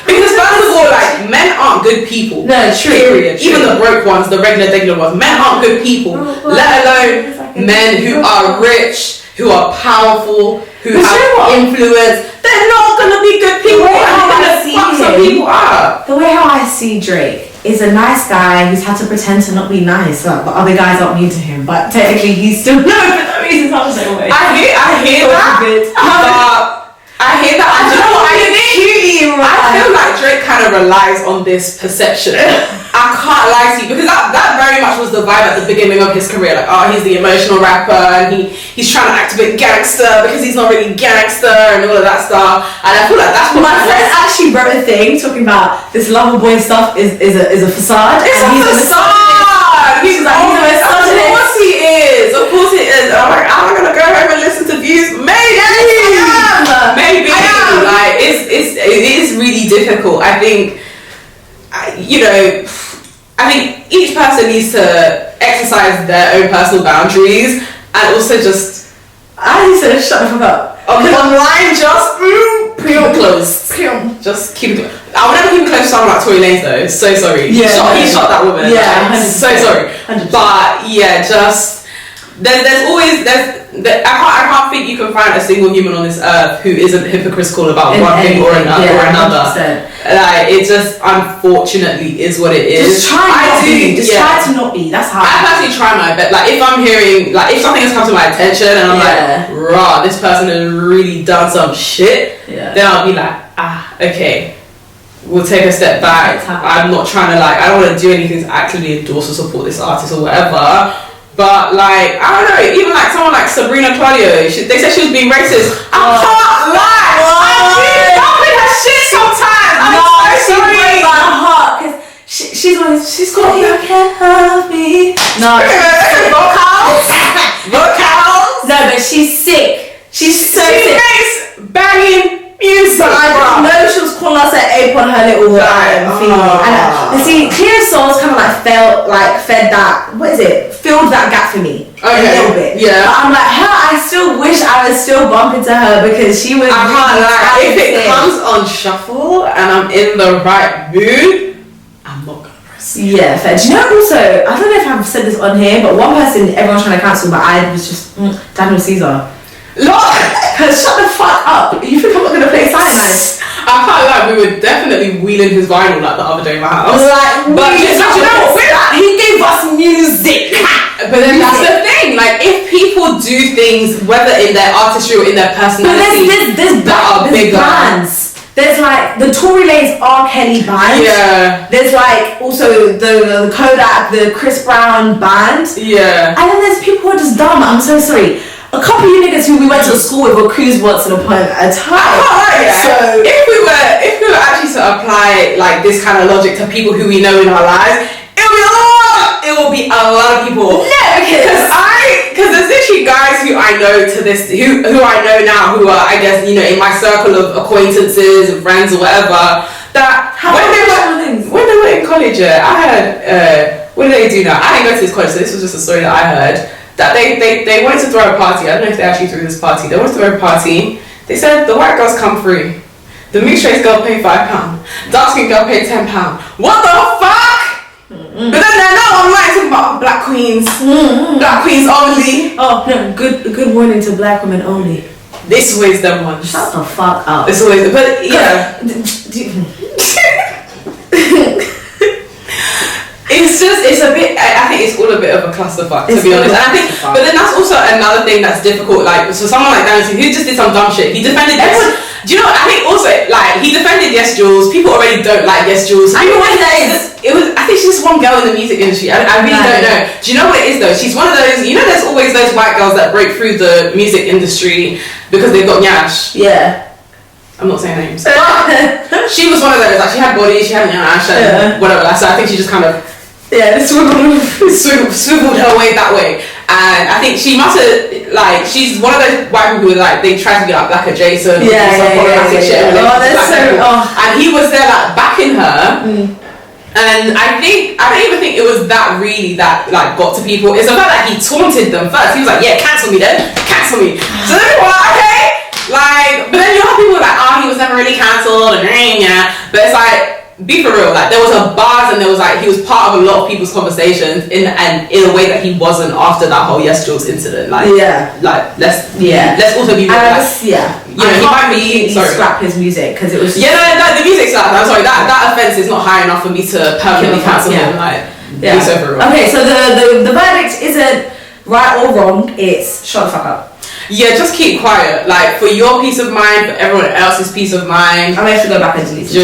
because first of all, like, men aren't good people. No, true. Period. Even the broke ones, the regular ones, men aren't good people. Let alone men who are rich, who are powerful, who have influence. They're not gonna be good people. Some people are. The way how I see Drake is a nice guy who's had to pretend to not be nice, but other guys aren't mean to him. But technically, he's still no. But that reason I'm the same way. I hear that. I hear that. I know what I mean. I feel like Drake kind of relies on this perception. I can't lie to you, because that very much was the vibe at the beginning of his career. Like, oh, he's the emotional rapper, and he's trying to act a bit gangster because he's not really gangster and all of that stuff. And I feel like that's what my friend actually wrote a thing talking about this lover boy stuff is a facade. It's a facade. He's like, he's a misogynist. Of course he is. Of course he is. I'm like, am I gonna go home and listen to views? Maybe. Maybe. Like, it is really difficult. I think, I think each person needs to exercise their own personal boundaries, and also just I used to shut the fuck up. Online, just close. Just keep it close. I would never keep it close to someone like Tory Lanez though. So sorry. He shot that woman. Yeah, like, so sorry. 100%. But yeah, just there's always I can't think you can find a single human on this earth who isn't hypocritical about one thing or another. Like it just unfortunately is what it is. Just try to not be. That's how I personally try my best. Like if I'm hearing, like if something has come to my attention and I'm like, raw, this person has really done some shit, then I'll be like, okay, we'll take a step back. I'm not trying to I don't want to do anything to actively endorse or support this artist or whatever. But like, I don't know, even like someone like Sabrina Claudio, they said she was being racist. I can't lie. I'm bumping her shit sometimes. I'm so sorry. My heart, because she's got you can't have me. No. Vocals. No, but she's sick. She's so sick. She makes banging music. I know she was calling us an ape on her little thing. And see, Clear Souls kind of filled that gap for me a little bit. Yeah. But I'm like, I still wish I was still bumping to her because she was. I can't lie. If it comes on shuffle and I'm in the right mood, I'm not gonna press. Yeah, fair. Do you know also? I don't know if I've said this on here, but one person everyone's trying to cancel, but I was just Daniel Caesar. Lord, shut the fuck up! You think I'm not gonna play Cyanide? I can't lie, we were definitely wheeling his vinyl the other day in my house. But you know what? He gave us music. But then that's the thing. Like, if people do things, whether in their artistry or in their personality, there's bands. There's like the Tory Lanez R. Kelly band. Yeah. There's like also the Kodak, the Chris Brown band. Yeah. And then there's people who are just dumb. I'm so sorry. A couple of you niggas who we went to school with were cruise once in a point at a time. So if we were actually to apply like this kind of logic to people who we know in our lives, it will be a lot of people. No, because there's literally guys who I know who I know now who are, I guess, you know, in my circle of acquaintances and friends or whatever, that when they were in college, I had what did they do now? I didn't go to this college, so this was just a story that I heard. That they wanted to throw a party. I don't know if they actually threw this party. They wanted to throw a party. They said the white girls come free. The mixed race girl pay £5. Dark skin girl pay £10. What the fuck? But then they're now online talking about black queens. Black queens only. Oh no, good warning to black women only. This always them ones. Shut the fuck up. It's always, but yeah. It's a bit, I think it's all a bit of a clusterfuck, to be honest. And I think, but then that's also another thing that's difficult. Like, so someone like Daniel, who just did some dumb shit, he defended do you know what, I think also, like, he defended Yes Jules. People already don't like Yes Jules. I think she's just one girl in the music industry. I really don't know. Do you know what it is though? She's one of those, you know, there's always those white girls that break through the music industry because they've got nyash. Yeah. I'm not saying names. She was one of those, like, she had body, she had nyash and whatever. So I think she just kind of swiveled her way that way. And I think she must have, like, she's one of those white people who, like, they try to be like Black Adjacent, shit. And he was there, like, backing her. And I don't even think it was that really that, like, got to people. It's the fact that he taunted them first. He was like, yeah, cancel me then, cancel me. So then people were like, okay, like, but then you have people like, he was never really cancelled, and but it's like, be for real, like, there was a buzz and there was like, he was part of a lot of people's conversations in a way that he wasn't after that whole Yes Jules incident. Like, let's also be real. You know, he might be scrap his music because it was just, the music slap. I'm sorry, that offense is not high enough for me to permanently cancel him. Like, be so for real. Okay, so the verdict isn't right or wrong. It's shut the fuck up. Yeah, just keep quiet. Like, for your peace of mind, for everyone else's peace of mind. I'm going to go back and delete it. I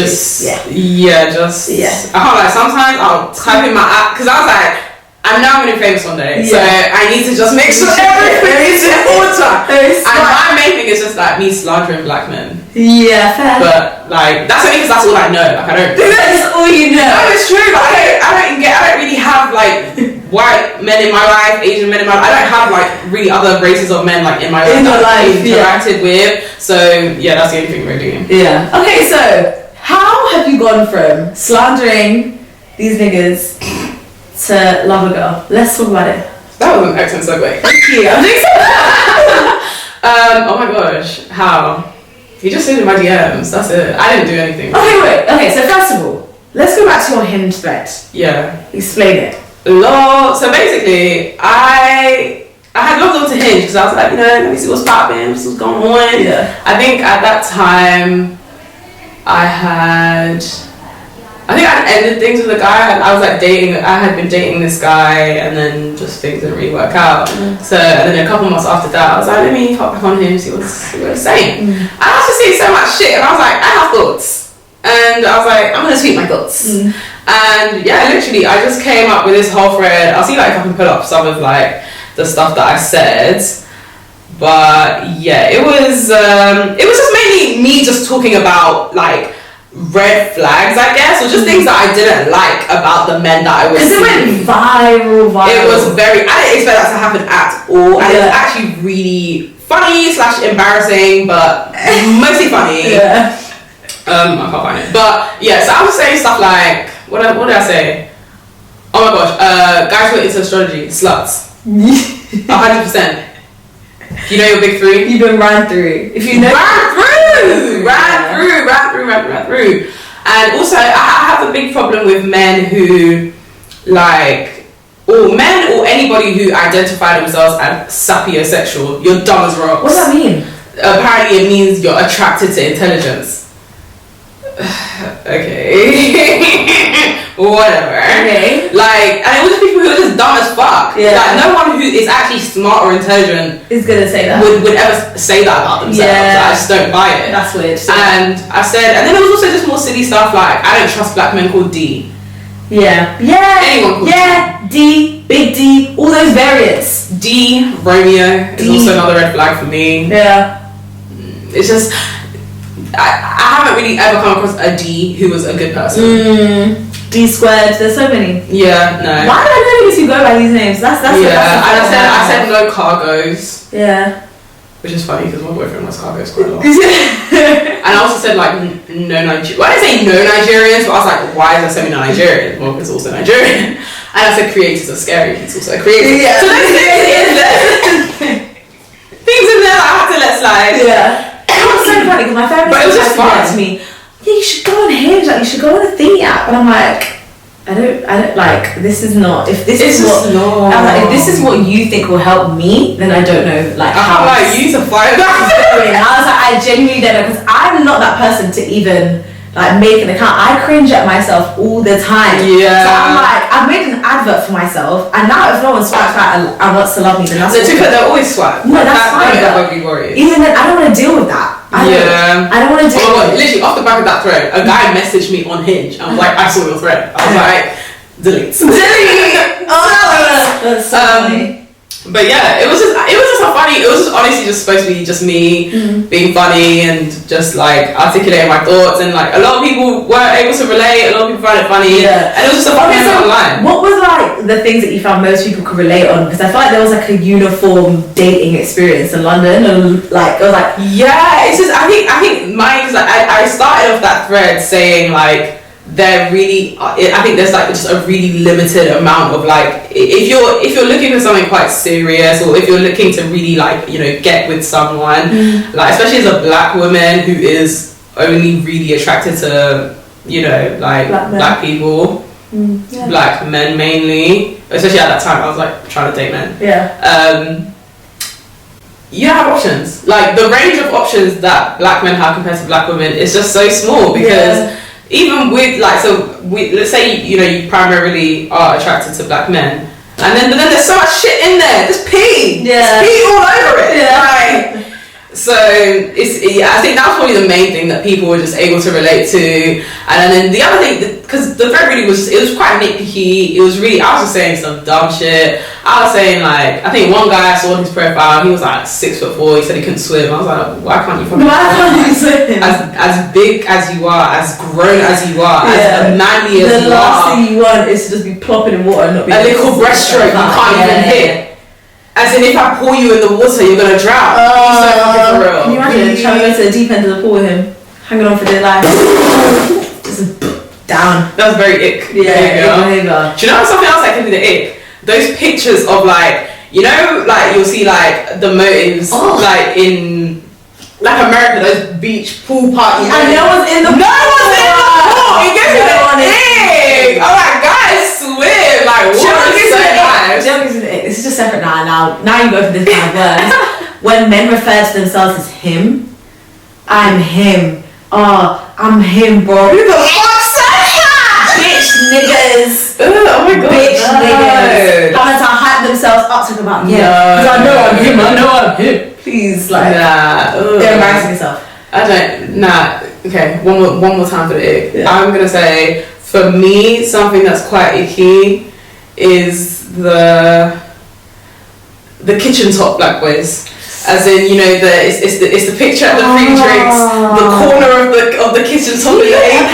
can't lie, sometimes I'll type in my app, because I was like, I'm now going to be famous one day, so I need to just make sure everything is in order. And my main thing is just like me slandering black men. Yeah, fair. But like, that's only because that's all I know. Like, I don't. That's all you know. No, it's true. Like, I don't really have like white men in my life, Asian men in my life. I don't have like really other races of men like in my life that I've interacted with. So yeah, that's the only thing we're doing. Yeah. Okay, so how have you gone from slandering these niggas to love a girl? Let's talk about it. That was an excellent segue. Thank you. I'm doing Oh my gosh, how? He just slid in my DMs, that's it. I didn't do anything. Okay, so first of all, let's go back to your Hinge thread. Yeah. Explain it. So basically, I had logged on to Hinge because I was like, let me see what's popping, what's going on. Yeah. I think at that time, I had ended things with a guy. I had been dating this guy, and then just things didn't really work out. So, and then a couple months after that, I was like, let me hop back on Hinge, see what it's saying. And I was just seeing so much shit, and I was like, I have thoughts. And I was like, I'm gonna tweet my thoughts. And yeah, literally, I just came up with this whole thread. I'll see if I can put up some of the stuff that I said. But yeah, it was just mainly me just talking about red flags, I guess, or just things that I didn't like about the men that I was seeing. Because it went viral. It was I didn't expect that to happen at all. And it was actually really funny / embarrassing, but mostly funny. Yeah. I can't find it. But yeah, so I was saying stuff like, what did I say? Oh my gosh, guys who are into astrology, sluts. 100%. You know your big three? You've been ran through. If you know, ran through. And also, I have a big problem with men who, or men or anybody who identify themselves as sapiosexual. You're dumb as rocks. What does that mean? Apparently, it means you're attracted to intelligence. Okay. Whatever. Okay. And it was just people who are just dumb as fuck. Yeah. No one who is actually smart or intelligent is gonna say that. Would ever say that about themselves. Yeah. I just don't buy it. That's weird. And I said, and then there was also just more silly stuff like, I don't trust black men called D. Yeah. Yeah. Anyone called D, Big D, all those variants. D, Romeo is also another red flag for me. Yeah. It's just, I haven't really ever come across a D who was a good person. D squared, there's so many. Yeah, no. Why do I know who go by these names? That's I said no cargos. Yeah. Which is funny because my boyfriend was cargos quite a lot. And I also said no Nigerians. Well, I didn't say no Nigerians, but I was like, why is there so many Nigerians? Well, it's also Nigerian. And I said creators are scary. He's also a creator. Yeah. So there's things in there that I have to let slide. Yeah. It was so funny because my therapist was just to me, yeah, you should go on Hinge, you should go on a thingy app. And I'm like, I don't this is not, if this is what, I'm like, if this is what you think will help me, then I don't know, how you to find that. And I was like, I genuinely don't know, because I'm not that person to even make an account. I cringe at myself all the time. Yeah. So I'm like, I've made an advert for myself, and now if no one swipes right and wants to love me, then that's they're always swipe. No, that's fine. Don't be worried. Even then, I don't want to deal with that. I don't want to deal with it. Literally, off the back of that thread, a guy messaged me on Hinge. I was like, I saw your thread. I was like, delete. That's so funny. But yeah, it was just so funny. It was just honestly just supposed to be just me being funny and just articulating my thoughts, and a lot of people weren't able to relate. A lot of people found it funny, and it was just a funny online. What was the things that you found most people could relate on? Because I felt like there was a uniform dating experience in London, and it was yeah, it's just I think mine, because I started off that thread saying they're really, I think there's just a really limited amount of if you're looking for something quite serious, or if you're looking to really get with someone, especially as a black woman who is only really attracted to black people, black men mainly, especially at that time I was trying to date men. You have options, the range of options that black men have compared to black women is just so small, because even with let's say you primarily are attracted to black men, and then there's so much shit in there. There's pee. There's pee all over it. So I think that was probably the main thing that people were just able to relate to. And then the other thing, because the thread really was quite nitpicky. It was really, I was just saying some dumb shit. I was saying I think one guy, I saw his profile, he was 6'4", he said he couldn't swim. I was like, why can't you fucking swim? As big as you are, as grown as you are, as manly as you are. The last thing you want is to just be plopping in water and not be a little breaststroke you can't even hit. As in, if I pour you in the water, you're gonna drown. So for real. Can you imagine trying to go to the deep end of the pool with him, hanging on for dear life? Down. That's very ick. Yeah. Do you know something else that can be the ick? Those pictures of like, you know, like you'll see like the motives like in like America, those beach pool parties. And no one's in the pool. It gives me the ick. I'm like, guys, swim. Like, what is so nice? This is just separate now. Now you go for this kind of words. When men refer to themselves as him, I'm him. Oh, I'm him, bro. Who the fuck said that? Bitch niggas. Oh my god. Bitch niggas. Having to hype themselves up talking about because I know I'm him. Please, like, they're embarrassing yourself. I don't. Okay, one more time for the ick. I'm gonna say, for me, something that's quite icky is the kitchen top black boys. As in, you know, it's the picture of the free drinks, the corner of the kitchen top of the AP,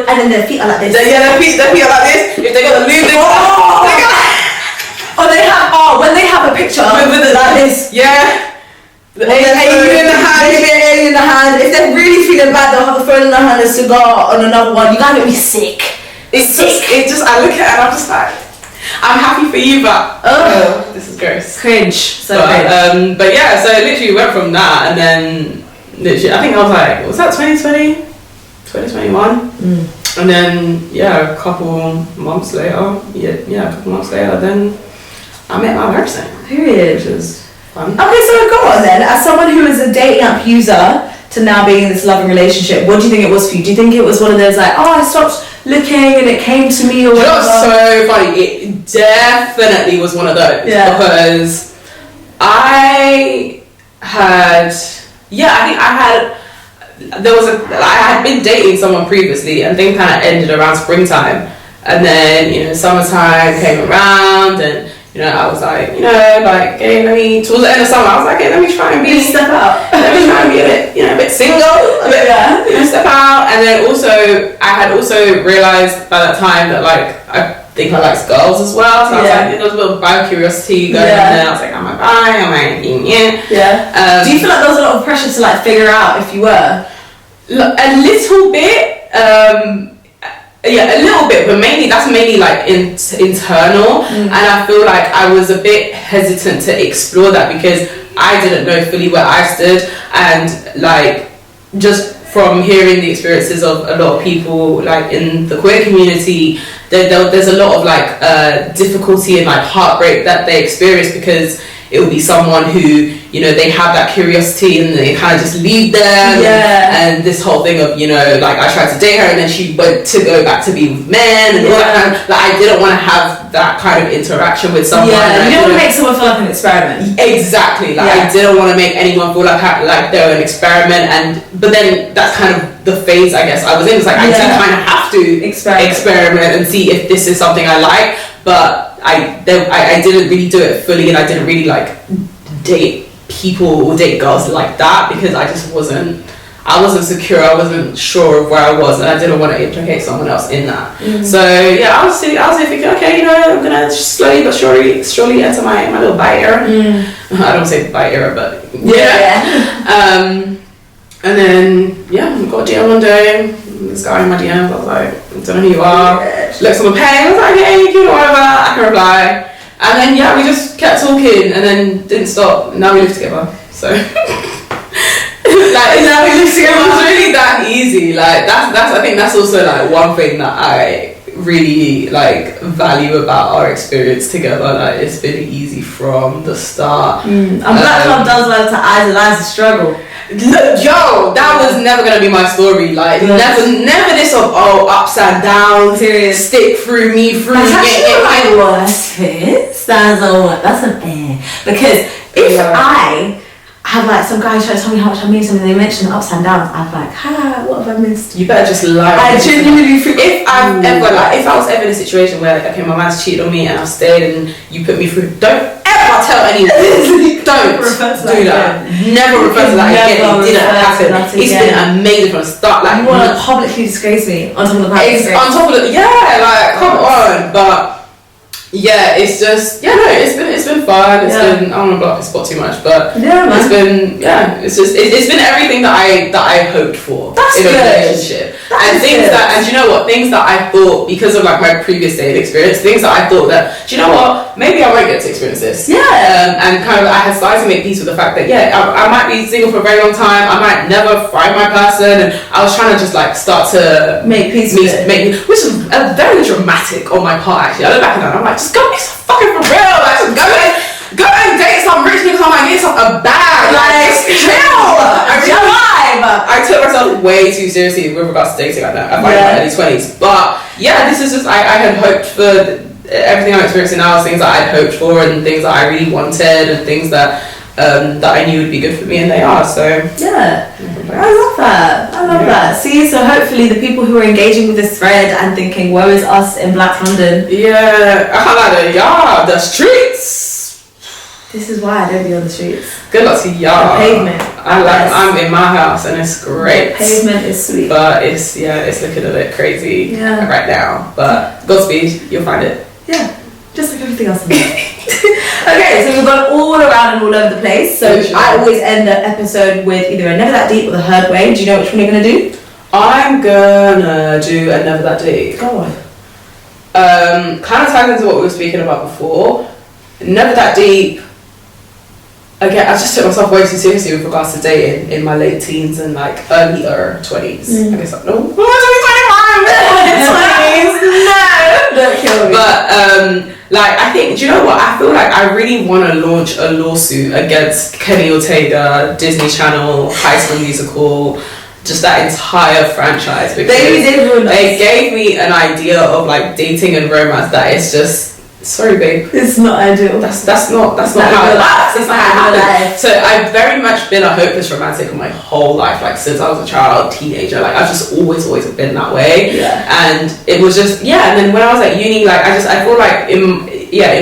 and then their feet are like this. Their feet are like this. If they got the lube, when they have a picture with it like this. Yeah. The AU in the hand. If they're really feeling bad, they'll have a phone in their hand, a cigar on another one. You gotta be sick. It's just I look at it and I'm just like, I'm happy for you, but this is gross. Cringe. But yeah, so literally went from that, and then literally I think I was like, was that 2020? 2021? And then a couple months later, then I met my person. Period. Which is fun. Okay, so go on then. As someone who is a dating app user to now being in this loving relationship, what do you think it was for you? Do you think it was one of those like, I stopped looking and it came to me or whatever? That's so funny. It definitely was one of those. Yeah. Because I had been dating someone previously and things kind of ended around springtime. And then, you know, summertime came around and, you know, I was like, you know, like, hey, towards the end of summer, I was like, hey, let me try and step out. Let me try and be a bit single, step out. And then also, I had also realised by that time that, like, I think I liked girls as well. So I was like, there was a little bi curiosity going on there. I was like, am I bi? Am I Yeah. Do you feel like there was a lot of pressure to, like, figure out if you were? A little bit. A little bit, but that's mainly like internal, and I feel like I was a bit hesitant to explore that because I didn't know fully where I stood, and like just from hearing the experiences of a lot of people like in the queer community, there's a lot of like difficulty and like heartbreak that they experience because it will be someone who, you know, they have that curiosity and they kind of just leave them. And this whole thing of, you know, like I tried to date her and then she went to go back to be with men and all that kind of, like I didn't want to have that kind of interaction with someone. You don't want to make someone feel like an experiment. Exactly. Like I didn't want to make anyone feel like they're an experiment, but then that's kind of the phase I guess I was in. It's like I did kind of have to experiment and see if this is something I like, but I didn't really do it fully, and I didn't really like date people or date girls like that because I just wasn't secure. I wasn't sure of where I was, and I didn't want to implicate someone else in that. So I was thinking, okay, you know, I'm gonna slowly but surely enter my little bi era. I don't say bi era, but and then we got a DM one day. This guy in my DMs, I was like, I don't know who you are. Looks on the page, I was like, hey, you know, whatever, I can reply. And then we just kept talking and then didn't stop. Now we live together. So like now we live together. It was really that easy. Like I think that's also like one thing that I really like value about our experience together. Like it's been easy from the start. And Black Club does like to idolize the struggle. Yo, that was never gonna be my story. Like never this of ups and downs. Serious. Stick through me through. That's actually my worst fit. That's an because if I have like some guys try to tell me how much I mean something, they mention the ups and downs, I'm like, what have I missed? You better just lie. I genuinely feel if I was ever in a situation where like, okay, my man's cheated on me and I've stayed and you put me through, don't ever tell anyone. Don't do that. Never refer to that again. It didn't happen. It's been amazing from the start. Like you want to publicly disgrace me on top of the on top of the like come on, but. Yeah, it's just it's been fun. It's been I don't want to block the spot too much, but it's been it's been everything that I hoped for in a relationship. And things that, and do you know what, things that I thought, because of like my previous dating experience, things that I thought that, do you know what, maybe I won't get to experience this. And kind of I had started to make peace with the fact that I might be single for a very long time, I might never find my person, and I was trying to just like start to make peace with it. Which is very dramatic on my part actually. I look back at that and I'm like, just go be fucking for real, like just go and date some rich nigga, I'm get some a bag, like chill. I took myself way too seriously with regards to dating like that. I find my early 20s, but this is just I had hoped for everything I'm experiencing now is things that I'd hoped for and things that I really wanted and things that I knew would be good for me, and they are. So I love that. See, so hopefully the people who are engaging with this thread and thinking woe is us in Black London, I can't lie to the streets. This is why I don't be on the streets. Good luck to y'all. The pavement. I'm in my house and it's great. The pavement is sweet. But it's looking a bit crazy right now. But Godspeed, you'll find it. Yeah. Just like everything else in life. Okay, so we've gone all around and all over the place. So I always end the episode with either a Never That Deep or the Heard Way. Do you know which one you're gonna do? I'm gonna do a Never That Deep. Go on. Kind of ties into what we were speaking about before. Never That Deep. Again, I just took myself way too seriously with regards to dating in my late teens and like earlier 20s. I guess like, no, 20s. No, don't kill me. But like, I think, do you know what? I feel like I really want to launch a lawsuit against Kenny Ortega, Disney Channel, High School Musical, just that entire franchise, because they gave me an idea of like dating and romance that is just. Sorry, babe. It's not ideal. That's not how it works. That's not how it happens. So I've very much been a hopeless romantic my whole life, like since I was a child, teenager. Like I've just always been that way. Yeah. And it was just And then when I was at uni, like I feel like in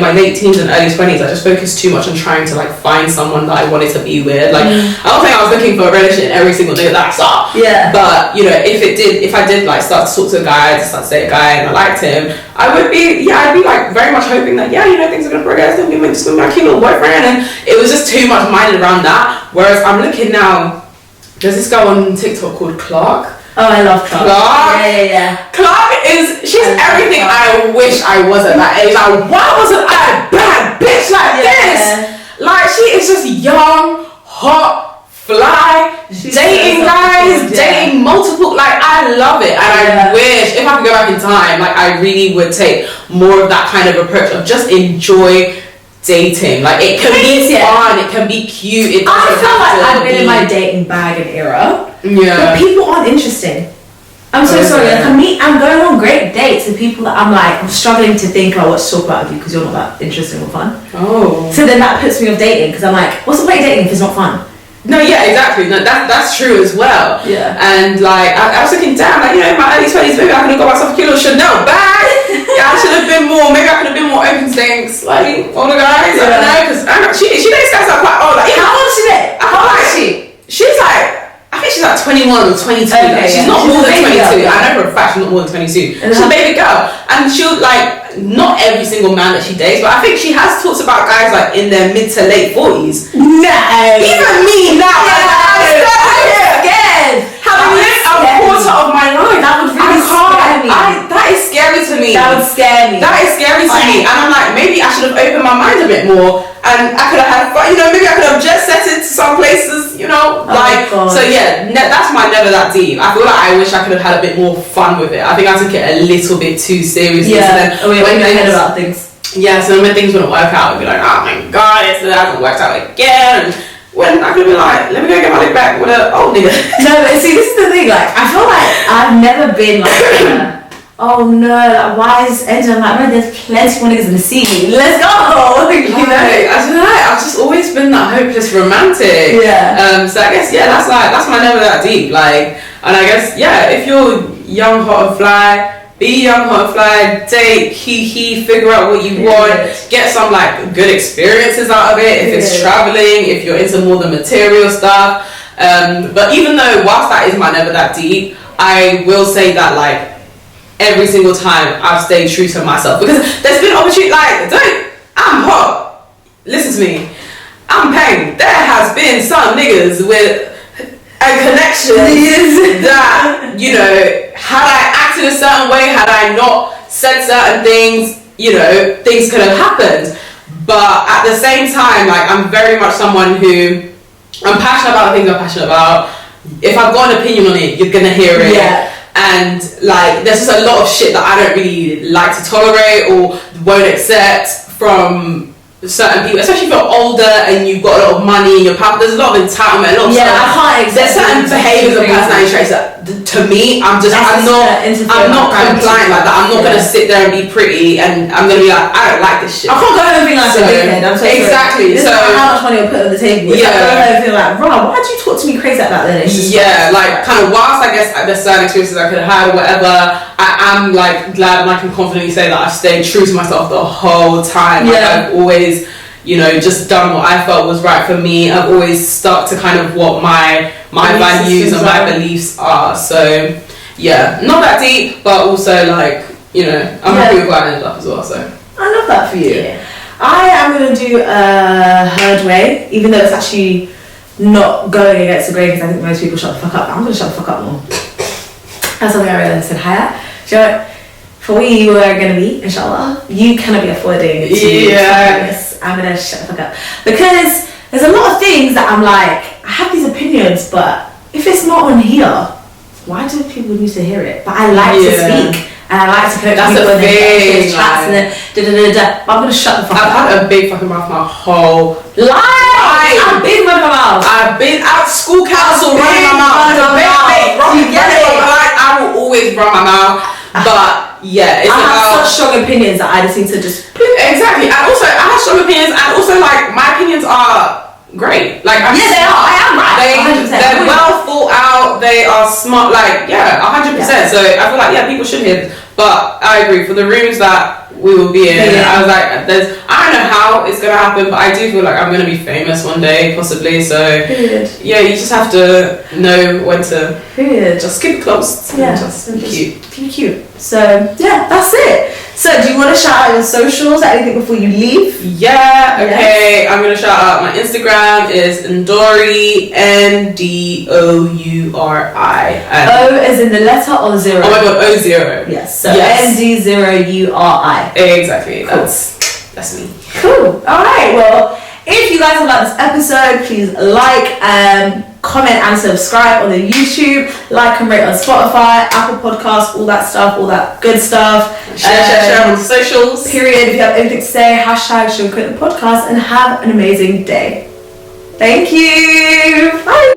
my late teens and early 20s, I just focused too much on trying to like find someone that I wanted to be with. Like I don't think I was looking for a relationship every single day that I saw. Yeah. But if I did like start to talk to a guy, start to date a guy, and I liked him, I'd be like very much hoping that things are gonna progress. I'm gonna be my cute little boyfriend, and it was just too much minded around that. Whereas I'm looking now, there's this guy on TikTok called Clark. Oh, I love Clark. Yeah. Clark she's everything I wish I was at that age. Like, why wasn't I a bad bitch like this? Like, she is just young, hot, fly, dating guys, dating multiple. Like, I love it, and I wish if I could go back in time, like I really would take more of that kind of approach of just enjoy dating. Like, it can be fun, it can be cute. I feel like I've been in my dating bag and era. But people aren't interesting. I'm so sorry. Like, I'm going on great dates with people that I'm struggling to think about what to talk about with you because you're not that interesting or fun. So then that puts me off dating because I'm like, what's the point of dating if it's not fun? No, exactly. No, that's true as well. Yeah. And like, I was looking down, like, in my early 20s, maybe I could have got myself a cute little Chanel bag. I should have been more. Maybe I could have been more open to saying slightly older guys. I don't know, because she dates guys that are quite old. Like, how old is she? How old is she? She's like, I think she's like 21 or 22. Okay, she's not more than 22. I know for a fact she's not more than 22. She's a baby girl, and she'll like not every single man that she dates, but I think she has talked about guys like in their mid to late 40s. No, even me now. Again, having lived a quarter of my life, that would really scare me. That is scary to me. That would scare me. That is scary to me, and I'm like, maybe I should have opened my mind a bit more. And I could have had fun, maybe I could have jet set it to some places, So that's my Never That Deep. I feel like I wish I could have had a bit more fun with it. I think I took it a little bit too seriously. Yeah, So then when you're ahead about things. Yeah, so when things wouldn't work out, I'd be like, oh my god, it hasn't worked out again. And when I could have been like, let me go get my leg back with an old nigga. No, but see, this is the thing, like, I feel like I've never been like, oh no, like, why is it ending? I'm like, man, there's plenty more niggas in the sea. Let's go! I don't know. I've just always been that hopeless romantic. Yeah. So I guess that's my Never That Deep. Like, and I guess if you're young, hot and fly, be young, hot and fly, date, figure out what you want, get some like good experiences out of it. If it's traveling, if you're into more the material stuff. But even though whilst that is my Never That Deep, I will say that like, every single time I've stayed true to myself, because there's been opportunity I'm hot, listen to me, I'm paying. There has been some niggas with a connection that had I acted a certain way, had I not said certain things, things could have happened. But at the same time, like, I'm very much someone who, I'm passionate about the things I'm passionate about. If I've got an opinion on it, you're gonna hear it. Yeah. And like, there's just a lot of shit that I don't really like to tolerate or won't accept from certain people, especially if you're older and you've got a lot of money and you're powerful. There's a lot of entitlement, a lot of stuff. I can't accept. There's certain behaviours and personality traits that, to me, I'm not compliant like that. I'm not gonna sit there and be pretty, and I'm gonna be like, I don't like this shit. I can't go home and be like a dickhead. I'm so exactly. This is how much money I'll put on the table. I go home and feel like, Rob, why did you talk to me crazy like that then? It's just kind of, whilst I guess there's certain experiences I could have had or whatever, I am like glad and I can confidently say that I've stayed true to myself the whole time. Like, I've always, just done what I felt was right for me. I've always stuck to kind of what my values and my beliefs are. So not that deep, but also like, I'm happy with where I ended up as well. So I love that for you. Yeah. I am going to do a herd way, even though it's actually not going against the grain, because I think most people shut the fuck up. I'm going to shut the fuck up more. That's something I realized. I said, Hayaat, for where you are going to be, inshallah, you cannot be affording to this. I'm going to shut the fuck up. Because there's a lot of things that I'm like, I have these opinions, but if it's not on here, why do people need to hear it? But I like to speak. And I like to connect with people and then chats and then But I'm going to shut the fuck up. I've had a big fucking mouth my whole life. I've been running my mouth. I've been out school council running my mouth. I will always run my mouth. But I have such strong opinions that I just need to just exactly. And also I have strong opinions, and also like my opinions are great. Like they are. I am right. They're well thought out. They are smart. Like 100%. So I feel like people should hear this. But I agree, for the rooms that we will be in, I was like, I don't know how it's gonna happen, but I do feel like I'm gonna be famous one day, possibly. So you just have to know when to just keep it close. Just be cute. So that's it. So do you want to shout out your socials, anything before you leave? Okay. I'm gonna shout out my Instagram is Ndouri, Ndouri. O as in the letter or zero? Oh my god, O0. Yes. So Ndouri. Exactly. Cool. That's me. Cool. Alright, well, if you guys have liked this episode, please like, comment and subscribe on the YouTube, like and rate on Spotify, Apple Podcasts, all that stuff, all that good stuff. Share on socials. Period. If you have anything to say, #Sugarcoat the podcast, and have an amazing day. Thank you. Bye.